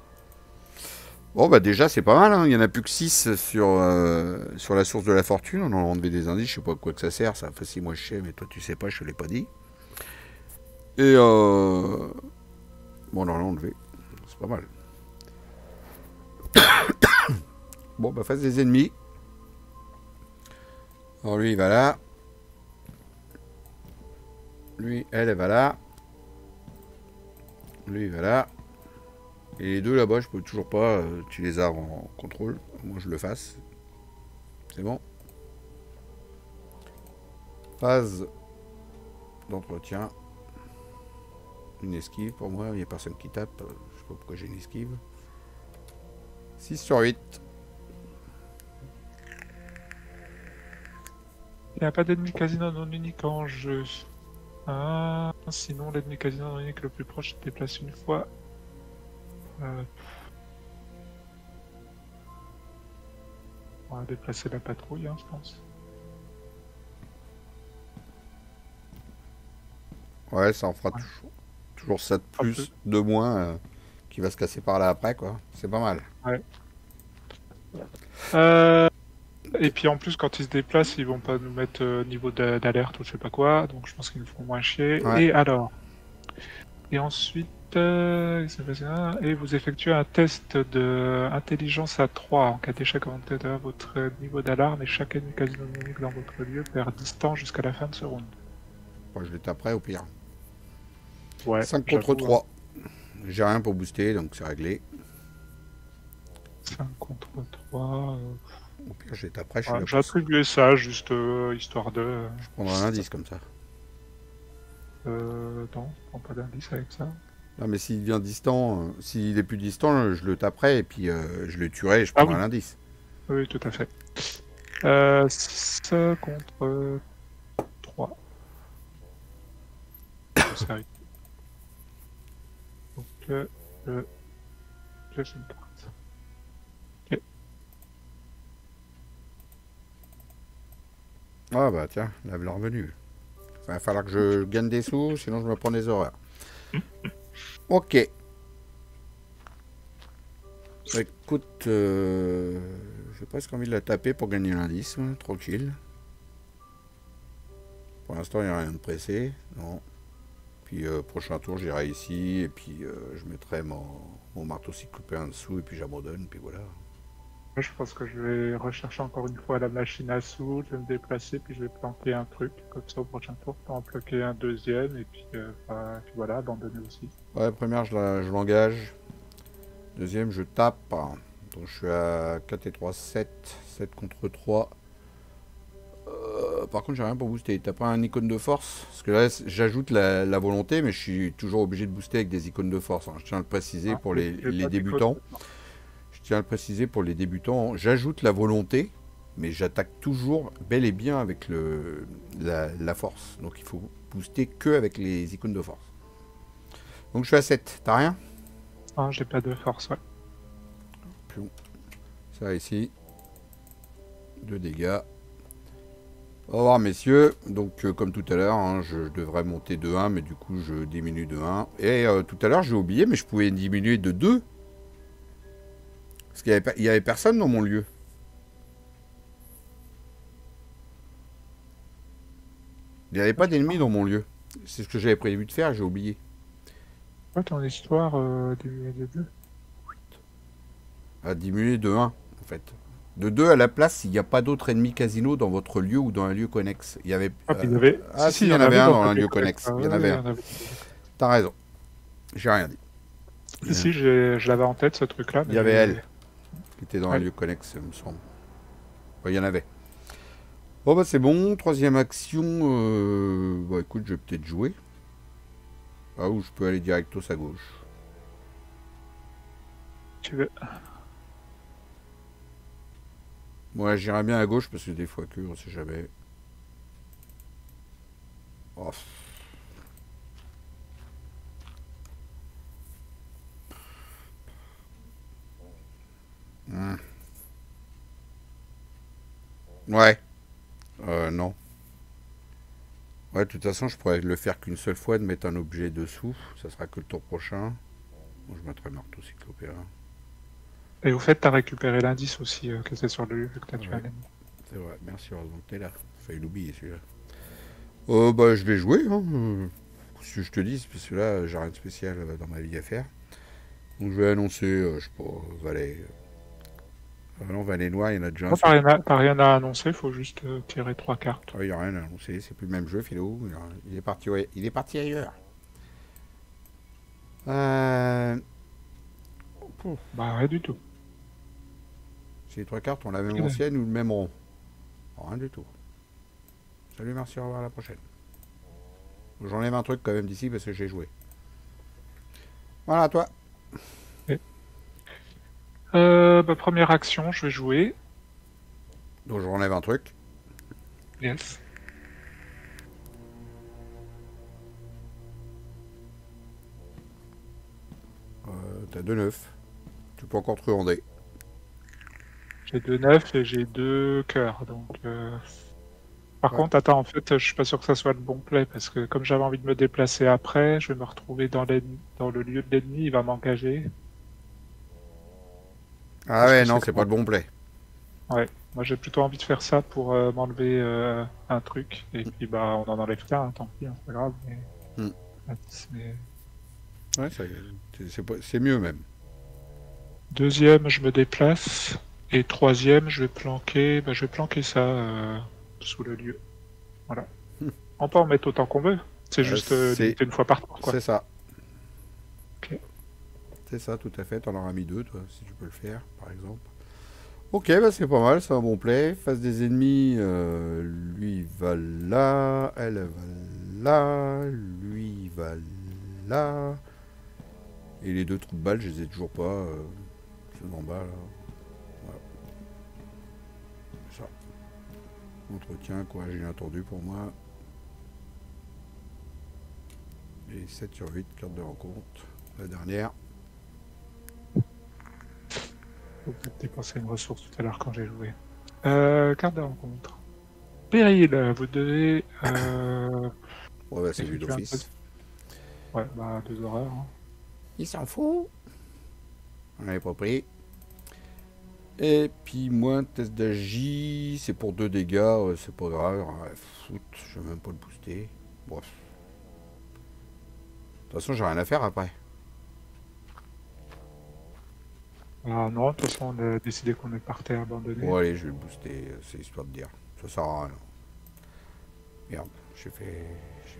Bon, bah déjà, c'est pas mal. Hein. Il y en a plus que 6 sur la source de la fortune. On en a enlevé des indices. Je sais pas à quoi que ça sert. Ça, enfin, si moi je sais, mais toi tu sais pas, je te l'ai pas dit. Et bon, on l'a enlevé. C'est pas mal. Bon, bah, face des ennemis. Alors, lui, il va là. Lui, elle va là. Lui, voilà. Et les deux là-bas, je peux toujours pas. Tu les as en contrôle. Moi, je le fasse. C'est bon. Phase d'entretien. Une esquive pour moi. Il n'y a personne qui tape. Je sais pas pourquoi j'ai une esquive. 6 sur 8. Il n'y a pas d'ennemi casino non unique en jeu. Ah, sinon, l'ennemi casino non unique le plus proche se déplace une fois. On va déplacer la patrouille, hein, je pense. Ouais, ça en fera toujours 7 plus, 2 moins qui va se casser par là après, quoi. C'est pas mal. Ouais. Et puis en plus, quand ils se déplacent, ils vont pas nous mettre niveau d'alerte ou je sais pas quoi, donc je pense qu'ils nous feront moins chier. Ouais. Et alors? Et ensuite, et vous effectuez un test de intelligence à 3 en cas d'échec augmenté à votre niveau d'alarme et chaque ennemi quasiment unique dans votre lieu perd distance jusqu'à la fin de ce round. Moi, je les taperai au pire. Ouais. 5 contre 3. J'ai rien pour booster, donc c'est réglé. 5 contre 3. Au pire, je les taperai. J'ai attribué ça juste histoire de. Je prendrai un indice comme ça. Non, je prends pas d'indice avec ça. Non, mais s'il vient distant, s'il est plus distant, je le taperai et puis je le tuerai et je prendrai un indice. Oui, tout à fait. 6 contre 3. C'est arrivé. Donc, je fais une carte. Ok. Ah bah tiens, la revenu. Il va falloir que je gagne des sous, sinon je me prends des horreurs. Ok. Écoute, j'ai presque envie de la taper pour gagner l'indice, tranquille. Pour l'instant, il n'y a rien de pressé, non. Puis prochain tour, j'irai ici, et puis je mettrai mon marteau cyclopéen en dessous, et puis j'abandonne, puis voilà. Moi, je pense que je vais rechercher encore une fois la machine à sous, je vais me déplacer, puis je vais planter un truc, comme ça au prochain tour, pour en bloquer un deuxième, et puis, puis voilà, abandonner aussi. Ouais, première, je l'engage. Deuxième, je tape. Donc je suis à 4 et 3, 7. 7 contre 3. Par contre, j'ai rien pour booster. T'as pas un icône de force? Parce que là, j'ajoute la volonté, mais je suis toujours obligé de booster avec des icônes de force. Je tiens à le préciser pour les débutants. Je tiens à le préciser pour les débutants. J'ajoute la volonté, mais j'attaque toujours bel et bien avec la force. Donc il faut booster que avec les icônes de force. Donc je suis à 7. T'as rien? Ah, j'ai pas de force, ouais. Pion. Ça ici. 2 dégâts. Au revoir messieurs. Donc comme tout à l'heure, hein, je devrais monter de 1, mais du coup je diminue de 1. Et tout à l'heure j'ai oublié, mais je pouvais diminuer de 2. Parce qu'il n'y avait personne dans mon lieu. Il n'y avait pas d'ennemis dans mon lieu. C'est ce que j'avais prévu de faire et j'ai oublié. Ouais, ton histoire diminuer de 2. À diminuer de 1 en fait. De 2 à la place s'il n'y a pas d'autres ennemis casino dans votre lieu ou dans un lieu connexe. Il y avait. Si, il y en avait un dans un lieu connexe. Il y en avait un. T'as raison. J'ai rien dit. Si, je l'avais en tête ce truc-là. Il y avait elle qui était dans un lieu connexe, il me semble. Ouais, il y en avait. Bon bah c'est bon. Troisième action. Bah écoute, je vais peut-être jouer. Ah, ou je peux aller directos à gauche. Tu veux. Moi, j'irai bien à gauche parce que des fois que on sait jamais. Oh. Ouais. Non. Ouais, de toute façon, je pourrais le faire qu'une seule fois, de mettre un objet dessous. Ça sera que le tour prochain. Bon, je mettrai le marteau cyclopéen. Et au fait, t'as récupéré l'indice aussi que c'est sur le lieu, vu que t'as tué un ennemi. C'est vrai, merci, heureusement que t'es là. Failli l'oublier celui-là. Bah, je vais jouer, hein. Si je te dis, parce que là, j'ai rien de spécial dans ma vie à faire. Donc, je vais annoncer, je sais pas, Valet. Non, Valet Noir, il y en a déjà un. T'as rien à annoncer, faut juste tirer 3 cartes. Il n'y a rien à annoncer, c'est plus le même jeu, Philo. Il est parti, ouais. Il est parti ailleurs. Euh... Bah, rien du tout. Si les trois cartes ont la même Ouais. ancienne ou le même rond. Rien du tout. Salut, merci, au revoir, à la prochaine. J'enlève un truc quand même d'ici parce que j'ai joué. Voilà, à toi. Bah, première action, je vais jouer. Donc je renlève un truc. Yes. T'as 2 9. Tu peux encore truander. J'ai 2 9 et j'ai 2 cœurs. Donc, Par Ouais. contre, attends, en fait, je suis pas sûr que ça soit le bon play parce que comme j'avais envie de me déplacer après, je vais me retrouver dans le lieu de l'ennemi, il va m'engager. Ah Je ouais, pense non, que c'est pas le bon play. Ouais, moi j'ai plutôt envie de faire ça pour m'enlever un truc. Et puis bah on en enlève qu'un, hein, tant pis, hein, c'est pas grave. Mm. Mais... Ouais, c'est mieux même. Deuxième, je me déplace. Et troisième, je vais planquer ça sous le lieu. Voilà. Hmm. On peut en mettre autant qu'on veut. C'est juste c'est limité une fois par tour, quoi. C'est ça. Ok. C'est ça, tout à fait. T'en auras mis 2, toi, si tu peux le faire, par exemple. Ok, bah c'est pas mal, c'est un bon play. Face des ennemis, lui il va là, elle va là, lui il va là. Et les 2 trous de balles, je les ai toujours pas. Ceux en bas là. Voilà. Ça. Entretien, courage inattendu pour moi. Et 7 sur 8, carte de rencontre. La dernière. J'ai peut-être dépensé une ressource tout à l'heure quand j'ai joué. Carte de rencontre. Péril, vous devez... Ouais, bah, c'est vu effectuer un d'office. Ouais, bah 2 horreurs. Hein. Il s'en fout. On l'avait pas pris. Et puis moi, test d'agi, c'est pour 2 dégâts, c'est pas grave. Ouais, foot, je vais même pas le booster. Bref. De toute façon, j'ai rien à faire après. Ah non, de toute façon, on a décidé qu'on partait abandonné. Bon, allez, je vais le booster, c'est histoire de dire. Ça sert à rien. Merde, j'ai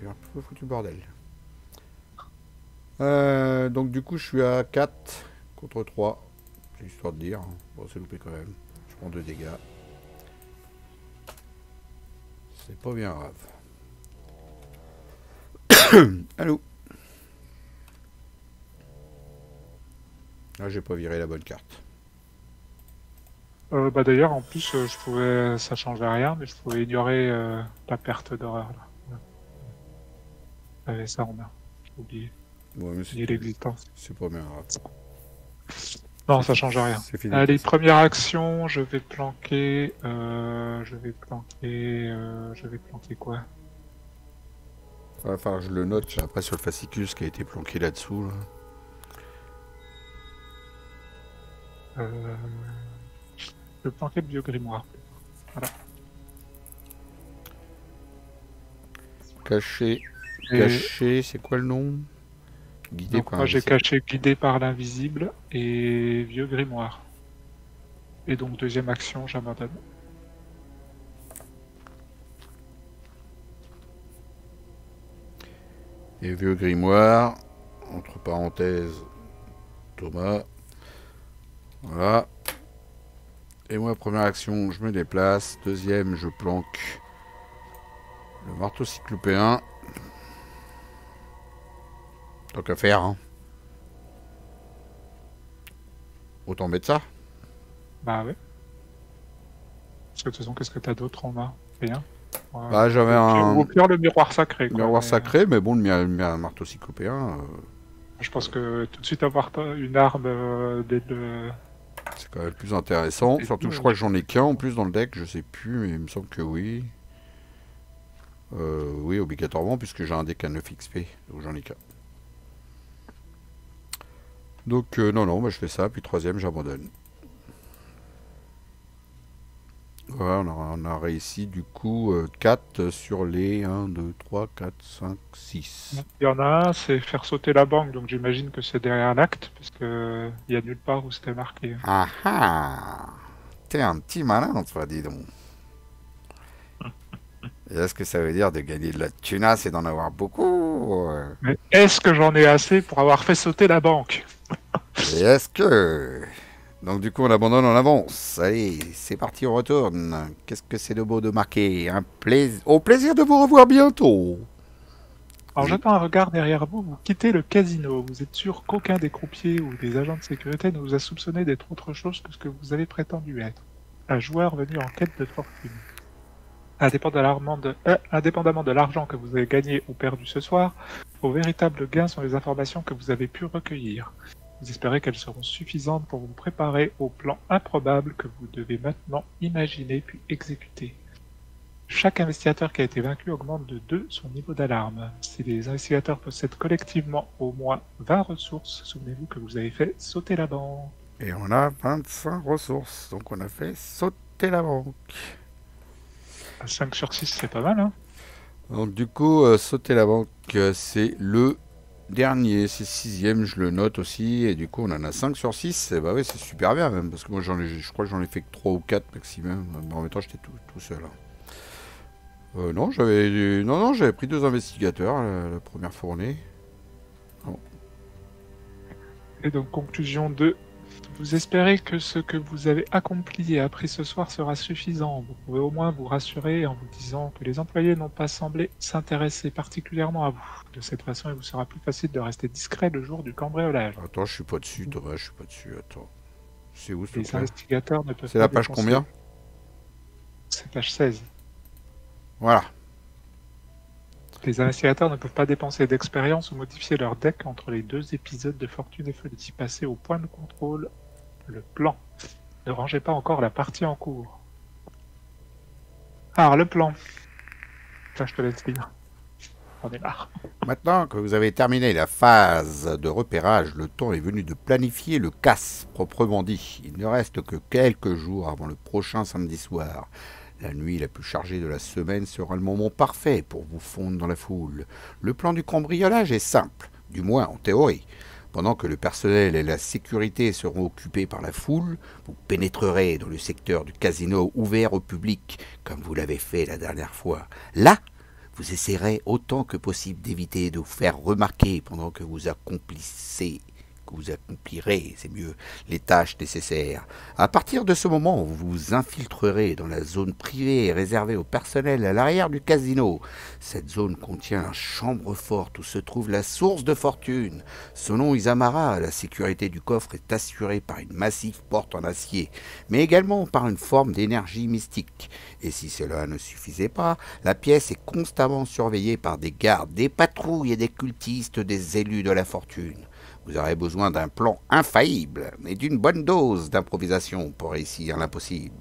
un peu foutu le bordel. Donc du coup, je suis à 4 contre 3. C'est histoire de dire. Bon, c'est loupé quand même. Je prends 2 dégâts. C'est pas bien grave. Allô. Ah, j'ai pas viré la bonne carte. Bah d'ailleurs, en plus, ça changeait rien, mais je pouvais ignorer la perte d'horreur là. J'avais ça en main. J'ai oublié. Ouais, mais Oublié l'existence. c'est pas bien grave. Non, ça change rien. C'est fini. Allez, première action, je vais planquer. Je vais planquer quoi? Va falloir que je le note après sur le fascicule ce qui a été planqué là-dessous. Là. Je vais planquer le vieux grimoire. Voilà. Caché. Et Caché, c'est quoi le nom? Guidé donc par moi un j'ai visible. caché guidé par l'invisible et vieux grimoire. Et donc deuxième action, j'abandonne. Et vieux grimoire. Entre parenthèses, Thomas. Voilà. Et moi, première action, je me déplace. Deuxième, je planque le marteau cyclopéen. Tant qu'à faire, hein. Autant mettre ça. Bah ouais. Parce que de toute façon, qu'est-ce que t'as d'autre en main? Rien. Ouais. Bah, j'avais un Au pire, le miroir sacré. Quoi, miroir mais, sacré, mais bon, le marteau cyclopéen, je pense que tout de suite avoir une arme dès c'est quand même plus intéressant. Et Surtout que je tout, crois que j'en ai qu'un en plus dans le deck, je sais plus, mais il me semble que oui. Oui, obligatoirement, puisque j'ai un deck à 9 XP, donc j'en ai qu'un. Donc, non, bah, je fais ça, puis troisième, j'abandonne. Voilà, on a réussi du coup 4 sur les 1, 2, 3, 4, 5, 6. Il y en a un, c'est faire sauter la banque, donc j'imagine que c'est derrière l'acte, parce que il y a nulle part où c'était marqué. Ah ah! T'es un petit malin, toi, dis donc. Et est-ce que ça veut dire de gagner de la tunasse et d'en avoir beaucoup? Mais est-ce que j'en ai assez pour avoir fait sauter la banque? Et est-ce que... Donc du coup on abandonne, on avance. Allez, c'est parti, on retourne. Qu'est-ce que c'est de beau de marquer? Au plaisir de vous revoir bientôt. En jetant un regard derrière vous, vous quittez le casino. Vous êtes sûr qu'aucun des croupiers ou des agents de sécurité ne vous a soupçonné d'être autre chose que ce que vous avez prétendu être. Un joueur venu en quête de fortune. Indépendamment de l'argent que vous avez gagné ou perdu ce soir, vos véritables gains sont les informations que vous avez pu recueillir. Vous espérez qu'elles seront suffisantes pour vous préparer au plan improbable que vous devez maintenant imaginer puis exécuter. Chaque investigateur qui a été vaincu augmente de 2 son niveau d'alarme. Si les investigateurs possèdent collectivement au moins 20 ressources, souvenez-vous que vous avez fait sauter la banque. Et on a 25 ressources, donc on a fait sauter la banque. 5 sur 6, c'est pas mal, hein? Donc du coup, sauter la banque, c'est le dernier, c'est 6ème, je le note aussi, et du coup on en a 5 sur 6, et bah oui c'est super bien même, parce que moi je crois que j'en ai fait que 3 ou 4 maximum, mais en même temps j'étais tout seul. Non, j'avais pris 2 investigateurs la première fournée. Oh. Et donc conclusion 2. Vous espérez que ce que vous avez accompli et appris ce soir sera suffisant. Vous pouvez au moins vous rassurer en vous disant que les employés n'ont pas semblé s'intéresser particulièrement à vous. De cette façon, il vous sera plus facile de rester discret le jour du cambriolage. Attends, je suis pas dessus, Thomas, je suis pas dessus, attends. C'est où, s'il te Les plaît? investigateurs ne peuvent pas... C'est la page combien? C'est page 16. Voilà. Les investigateurs ne peuvent pas dépenser d'expérience ou modifier leur deck entre les 2 épisodes de Fortune et Felicity. Passez au point de contrôle, le plan. Ne rangez pas encore la partie en cours. Alors, le plan. Là, je te laisse lire. On est marre. Maintenant que vous avez terminé la phase de repérage, le temps est venu de planifier le casse, proprement dit. Il ne reste que quelques jours avant le prochain samedi soir. La nuit la plus chargée de la semaine sera le moment parfait pour vous fondre dans la foule. Le plan du cambriolage est simple, du moins en théorie. Pendant que le personnel et la sécurité seront occupés par la foule, vous pénétrerez dans le secteur du casino ouvert au public, comme vous l'avez fait la dernière fois. Là, vous essaierez autant que possible d'éviter de vous faire remarquer pendant que vous accomplirez, c'est mieux, les tâches nécessaires. À partir de ce moment, vous vous infiltrerez dans la zone privée réservée au personnel à l'arrière du casino. Cette zone contient une chambre forte où se trouve la source de fortune. Selon Isamara, la sécurité du coffre est assurée par une massive porte en acier, mais également par une forme d'énergie mystique. Et si cela ne suffisait pas, la pièce est constamment surveillée par des gardes, des patrouilles et des cultistes des élus de la fortune. Vous aurez besoin d'un plan infaillible et d'une bonne dose d'improvisation pour réussir l'impossible.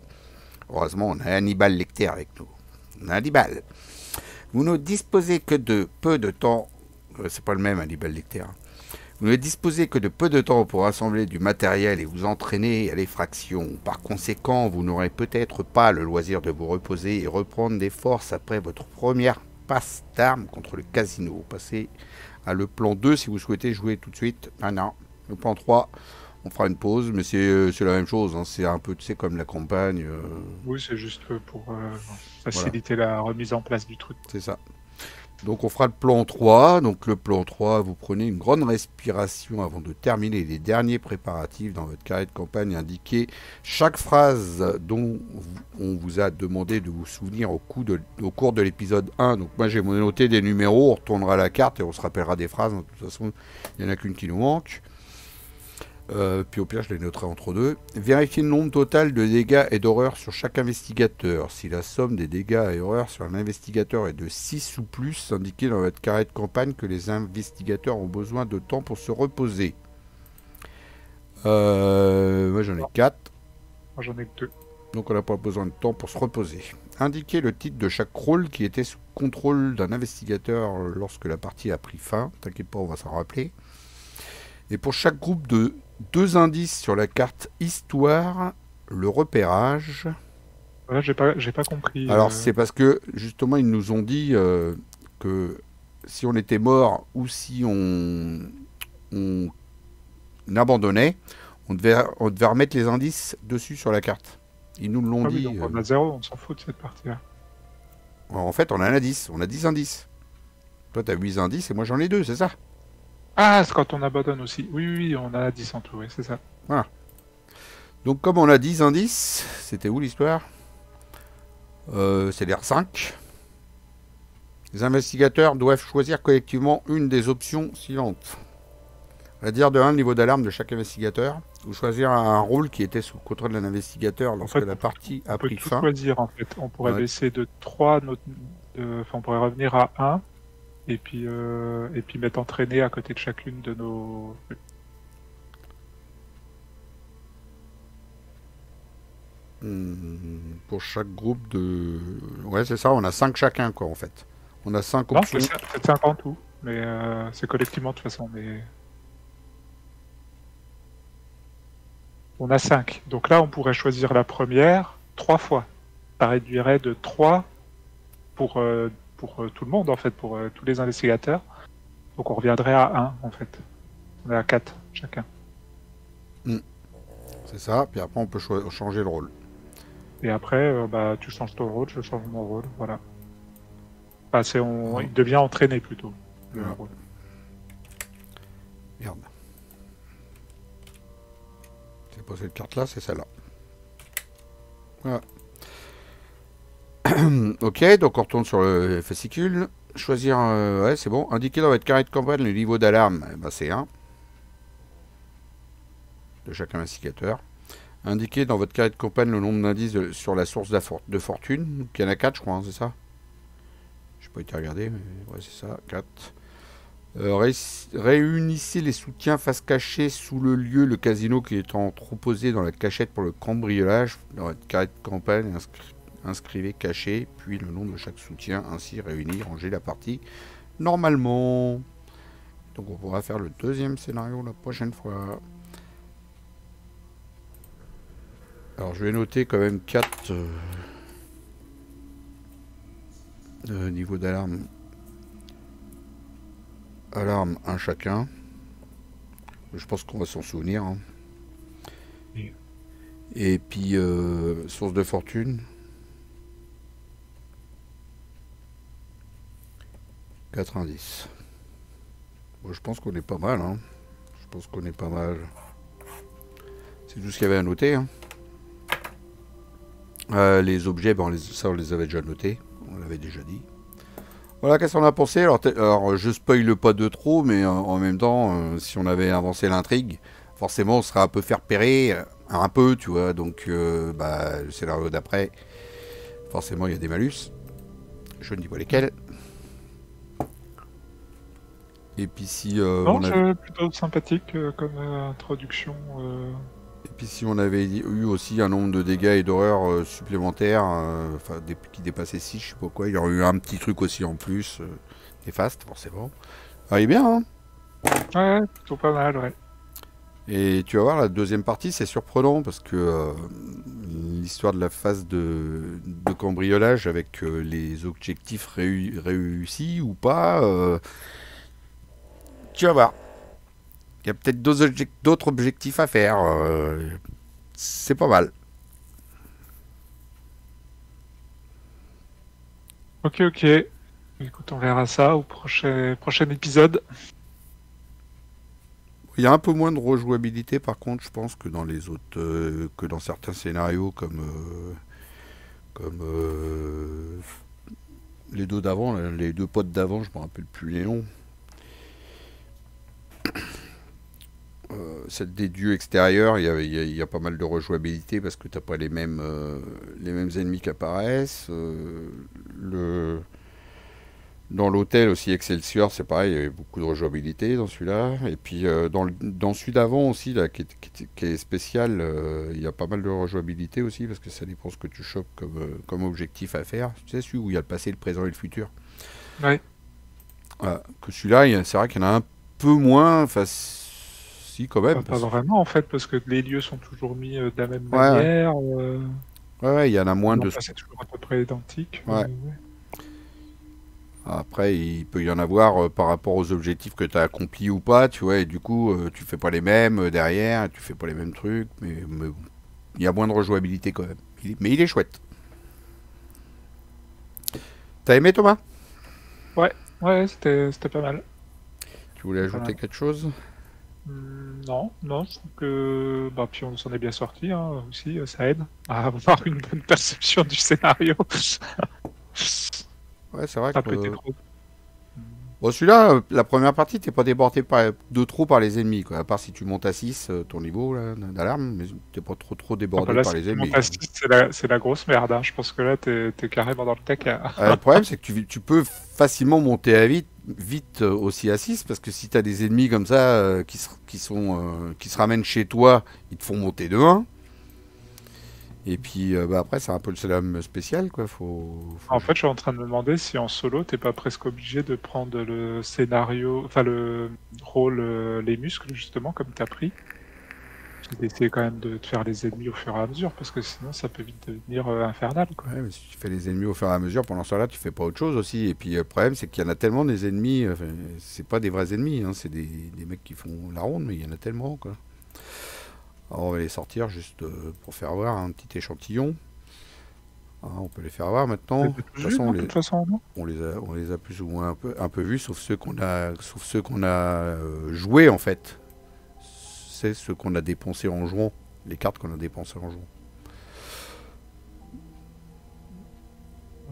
Heureusement, on a Hannibal Lecter avec nous. On a Hannibal. Vous ne disposez que de peu de temps... c'est pas le même Hannibal Lecter. Vous ne disposez que de peu de temps pour assembler du matériel et vous entraîner à l'effraction. Par conséquent, vous n'aurez peut-être pas le loisir de vous reposer et reprendre des forces après votre première passe d'armes contre le casino. Passez à le plan 2 si vous souhaitez jouer tout de suite. Ah non, le plan 3, on fera une pause, mais c'est la même chose. Hein. C'est un peu, tu sais, comme la campagne. Oui, c'est juste pour faciliter la remise en place du truc. C'est ça. Donc on fera le plan 3. Donc le plan 3, vous prenez une grande respiration avant de terminer les derniers préparatifs dans votre carré de campagne. Indiquez chaque phrase dont on vous a demandé de vous souvenir au cours de l'épisode 1. Donc moi j'ai noté des numéros, on retournera la carte et on se rappellera des phrases. De toute façon, il n'y en a qu'une qui nous manque. Puis au pire, je les noterai entre deux. Vérifiez le nombre total de dégâts et d'horreurs sur chaque investigateur. Si la somme des dégâts et horreurs sur un investigateur est de 6 ou plus, indiquez dans votre carré de campagne que les investigateurs ont besoin de temps pour se reposer. Moi j'en ai 4. Moi j'en ai 2. Donc on n'a pas besoin de temps pour se reposer. Indiquez le titre de chaque rôle qui était sous contrôle d'un investigateur lorsque la partie a pris fin. T'inquiète pas, on va s'en rappeler. Et pour chaque groupe de 2 indices sur la carte histoire, le repérage. Ouais, j'ai pas compris. Alors c'est parce que justement ils nous ont dit que si on était mort ou si on abandonnait, on devait remettre les indices dessus sur la carte. Ils nous l'ont dit. Donc on a 0, on s'en fout de cette partie-là. En fait, on a un indice. On a 10 indices. Toi, t'as 8 indices et moi, j'en ai 2, c'est ça? Ah, c'est quand on abandonne aussi. Oui, oui, oui, on a 10 en tout, oui, c'est ça. Voilà. Donc, comme on a 10 indices, c'était où l'histoire? C'est-à-dire 5. Les investigateurs doivent choisir collectivement une des options suivantes. À dire de 1 le niveau d'alarme de chaque investigateur, ou choisir un rôle qui était sous le contrôle d'un investigateur lorsque la partie a On peut pris tout fin. choisir en fait. On pourrait Ouais. baisser de 3, on pourrait revenir à 1, et puis mettre entraîné à côté de chacune de nos... Pour chaque groupe de... Ouais, c'est ça, on a 5 chacun, quoi, en fait. On a 5 Non, options. c'est 5 en tout, mais c'est collectivement de toute façon. Mais... On a 5. Donc là, on pourrait choisir la première 3 fois. Ça réduirait de 3 pour tout le monde, en fait, pour tous les investigateurs. Donc on reviendrait à 1, en fait. On est à 4 chacun. C'est ça, puis après on peut changer le rôle. Et après, tu changes ton rôle, je change mon rôle, voilà. Enfin, il devient entraîné plutôt, le rôle. Merde. C'est pas cette carte-là, c'est celle-là. Voilà. Ok, donc on retourne sur le fascicule. Choisir, ouais, c'est bon. Indiquer dans votre carré de campagne le niveau d'alarme, eh ben, c'est 1. De chaque investigateur. Indiquer dans votre carré de campagne le nombre d'indices sur la source de fortune. Donc, il y en a 4, je crois, hein, c'est ça? Je n'ai pas été regardé, mais ouais, c'est ça, 4. Réunissez les soutiens face cachée sous le lieu, le casino qui est entreposé dans la cachette pour le cambriolage. Dans votre carré de campagne, inscrivez caché, puis le nom de chaque soutien, ainsi réuni, rangez la partie normalement. Donc on pourra faire le deuxième scénario la prochaine fois. Alors je vais noter quand même 4 niveaux d'alarme. Alarme, un chacun. Je pense qu'on va s'en souvenir. Hein. Oui. Et puis, source de fortune. 90. Bon, je pense qu'on est pas mal. Hein. Je pense qu'on est pas mal. C'est tout ce qu'il y avait à noter. Hein. Les objets, bon, ça on les avait déjà notés. On l'avait déjà dit. Voilà, qu'est-ce qu'on a pensé? Alors, je spoile pas de trop, mais en même temps, si on avait avancé l'intrigue, forcément, on serait un peu faire pérer, un peu, tu vois. Donc, le scénario d'après, forcément, il y a des malus. Je ne dis pas lesquels. Et puis si non, c'est plutôt sympathique comme introduction. Et puis si on avait eu aussi un nombre de dégâts et d'horreurs supplémentaires, qui dépassaient 6, je sais pas quoi, il y aurait eu un petit truc aussi en plus, néfaste forcément. Ah, il est bien, hein? Ouais, plutôt pas mal, ouais. Et tu vas voir, la deuxième partie, c'est surprenant parce que l'histoire de la phase de cambriolage avec les objectifs réussis ou pas, tu vas voir. Il y a peut-être d'autres objectifs à faire. C'est pas mal. Ok. Écoute, on verra ça au prochain épisode. Il y a un peu moins de rejouabilité par contre, je pense, que dans les autres, que dans certains scénarios comme les deux d'avant, les deux potes d'avant, je me rappelle plus les noms. Celle des dieux extérieurs, il y a pas mal de rejouabilité parce que t'as pas les mêmes ennemis qui apparaissent. Dans l'hôtel aussi Excelsior, c'est pareil, il y avait beaucoup de rejouabilité dans celui-là. Et puis dans celui d'avant aussi, là, qui est spécial, il y a pas mal de rejouabilité aussi parce que ça dépend ce que tu chopes comme objectif à faire. Tu sais, celui où il y a le passé, le présent et le futur. Ouais. Que celui-là, c'est vrai qu'il y en a un peu moins. Enfin, si, quand même. Pas vraiment, en fait, parce que les lieux sont toujours mis de la même Ouais, manière. Ouais, il y en a moins de... C'est toujours à peu près identique. Ouais. Après, il peut y en avoir par rapport aux objectifs que tu as accomplis ou pas, tu vois, et du coup, tu fais pas les mêmes derrière, tu fais pas les mêmes trucs, mais bon, il y a moins de rejouabilité quand même. Mais il est chouette. T'as aimé, Thomas? Ouais, c'était pas mal. Tu voulais ajouter quelque chose? Non, je trouve que bah, puis on s'en est bien sorti hein, aussi, ça aide à avoir une bonne perception du scénario. Ouais, c'est vrai Ça que... peut être trop. Bon, celui-là, la première partie, t'es pas débordé de trop par les ennemis, quoi. À part si tu montes à 6, ton niveau d'alarme, mais t'es pas trop Ah, débordé bah là, par si les tu ennemis. montes à 6, c'est la grosse merde. Hein. Je pense que là, t'es carrément dans le caca. Le problème, c'est que tu peux facilement monter à vite aussi à 6, parce que si t'as des ennemis comme ça qui se ramènent chez toi, ils te font monter de 1. Et puis bah, après, c'est un peu le slalom spécial, quoi. En fait, je suis en train de me demander si en solo, t'es pas presque obligé de prendre le scénario, enfin le rôle, les muscles, justement, comme t'as pris. Et d'essayer quand même de te faire les ennemis au fur et à mesure, parce que sinon, ça peut vite devenir infernal, quoi. Ouais, mais si tu fais les ennemis au fur et à mesure, pendant ce temps-là, tu fais pas autre chose aussi. Et puis le problème, c'est qu'il y en a tellement des ennemis. Enfin, c'est pas des vrais ennemis, hein, c'est des mecs qui font la ronde, mais il y en a tellement, quoi. Alors, on va les sortir juste pour faire voir un petit échantillon. Ah, on peut les faire voir maintenant. De toute façon, non on les a plus ou moins un peu vus, sauf ceux qu'on a joués en fait. C'est ceux qu'on a dépensés en jouant, les cartes qu'on a dépensées en jouant.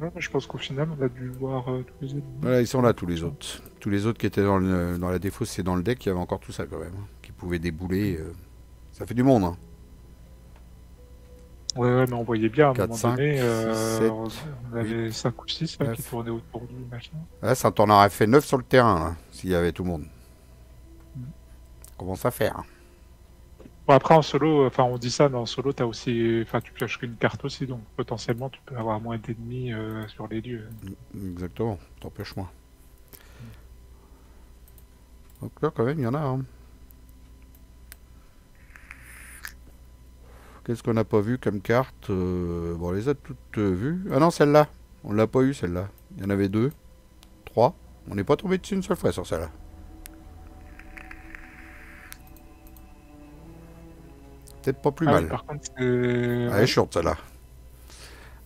Ouais, mais je pense qu'au final, on a dû voir tous les ennemis. Voilà, ils sont là tous les autres. Tous les autres qui étaient dans la défausse, c'est dans le deck, il y avait encore tout ça quand même, hein, qui pouvaient débouler. Ça fait du monde, hein. Ouais, mais on voyait bien à un 4, moment 5, donné, 6, 7, on avait 5 ou 6 là, qui tournaient autour du machin. Là, ça t'en aurait fait 9 sur le terrain, là, s'il y avait tout le monde. Commence à faire. Bon, après, en solo, enfin, on dit ça, mais en solo, t'as aussi, enfin, tu pioches qu'une carte aussi, donc potentiellement, tu peux avoir moins d'ennemis sur les lieux. Exactement, t'empêches moins. Donc là, quand même, il y en a, hein. Qu'est-ce qu'on n'a pas vu comme carte bon, on les a toutes vues. Ah non, celle-là. On l'a pas eu, celle-là. Il y en avait 2. 3. On n'est pas tombé dessus une seule fois sur celle-là. Peut-être pas plus mal. Par contre, elle est chiante, celle-là.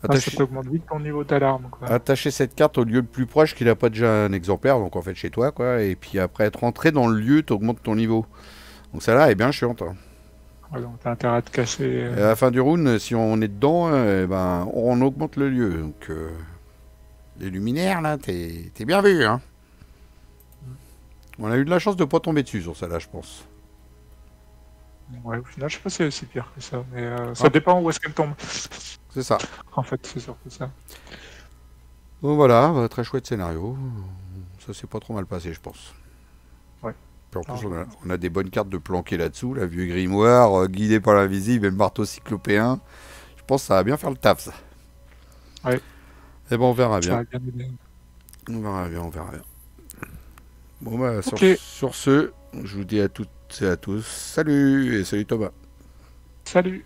Ça t'augmente vite ton niveau d'alarme, quoi. Attacher cette carte au lieu le plus proche qu'il n'a pas déjà un exemplaire, donc en fait chez toi, quoi. Et puis après être rentré dans le lieu, t'augmentes ton niveau. Donc celle-là est bien chiante, hein. Ouais, donc t'as intérêt à te cacher. Et à la fin du round, si on est dedans, ben, on augmente le lieu. Donc, les luminaires, là, t'es bien vu, hein. On a eu de la chance de pas tomber dessus sur celle-là, je pense. Ouais, au final, je sais pas si c'est aussi pire que ça, mais ça dépend où est-ce qu'elle tombe. C'est ça. En fait, c'est surtout ça. Donc voilà, très chouette scénario. Ça s'est pas trop mal passé, je pense. Ouais. Puis en plus, on a des bonnes cartes de planquer là-dessous. La vieux grimoire, guidé par l'invisible et le marteau cyclopéen. Je pense que ça va bien faire le taf, ça. Ouais. Et bon, on verra bien. Ça va bien. On verra bien. Bon, bah, sur ce, je vous dis à toutes et à tous, salut, et salut Thomas. Salut.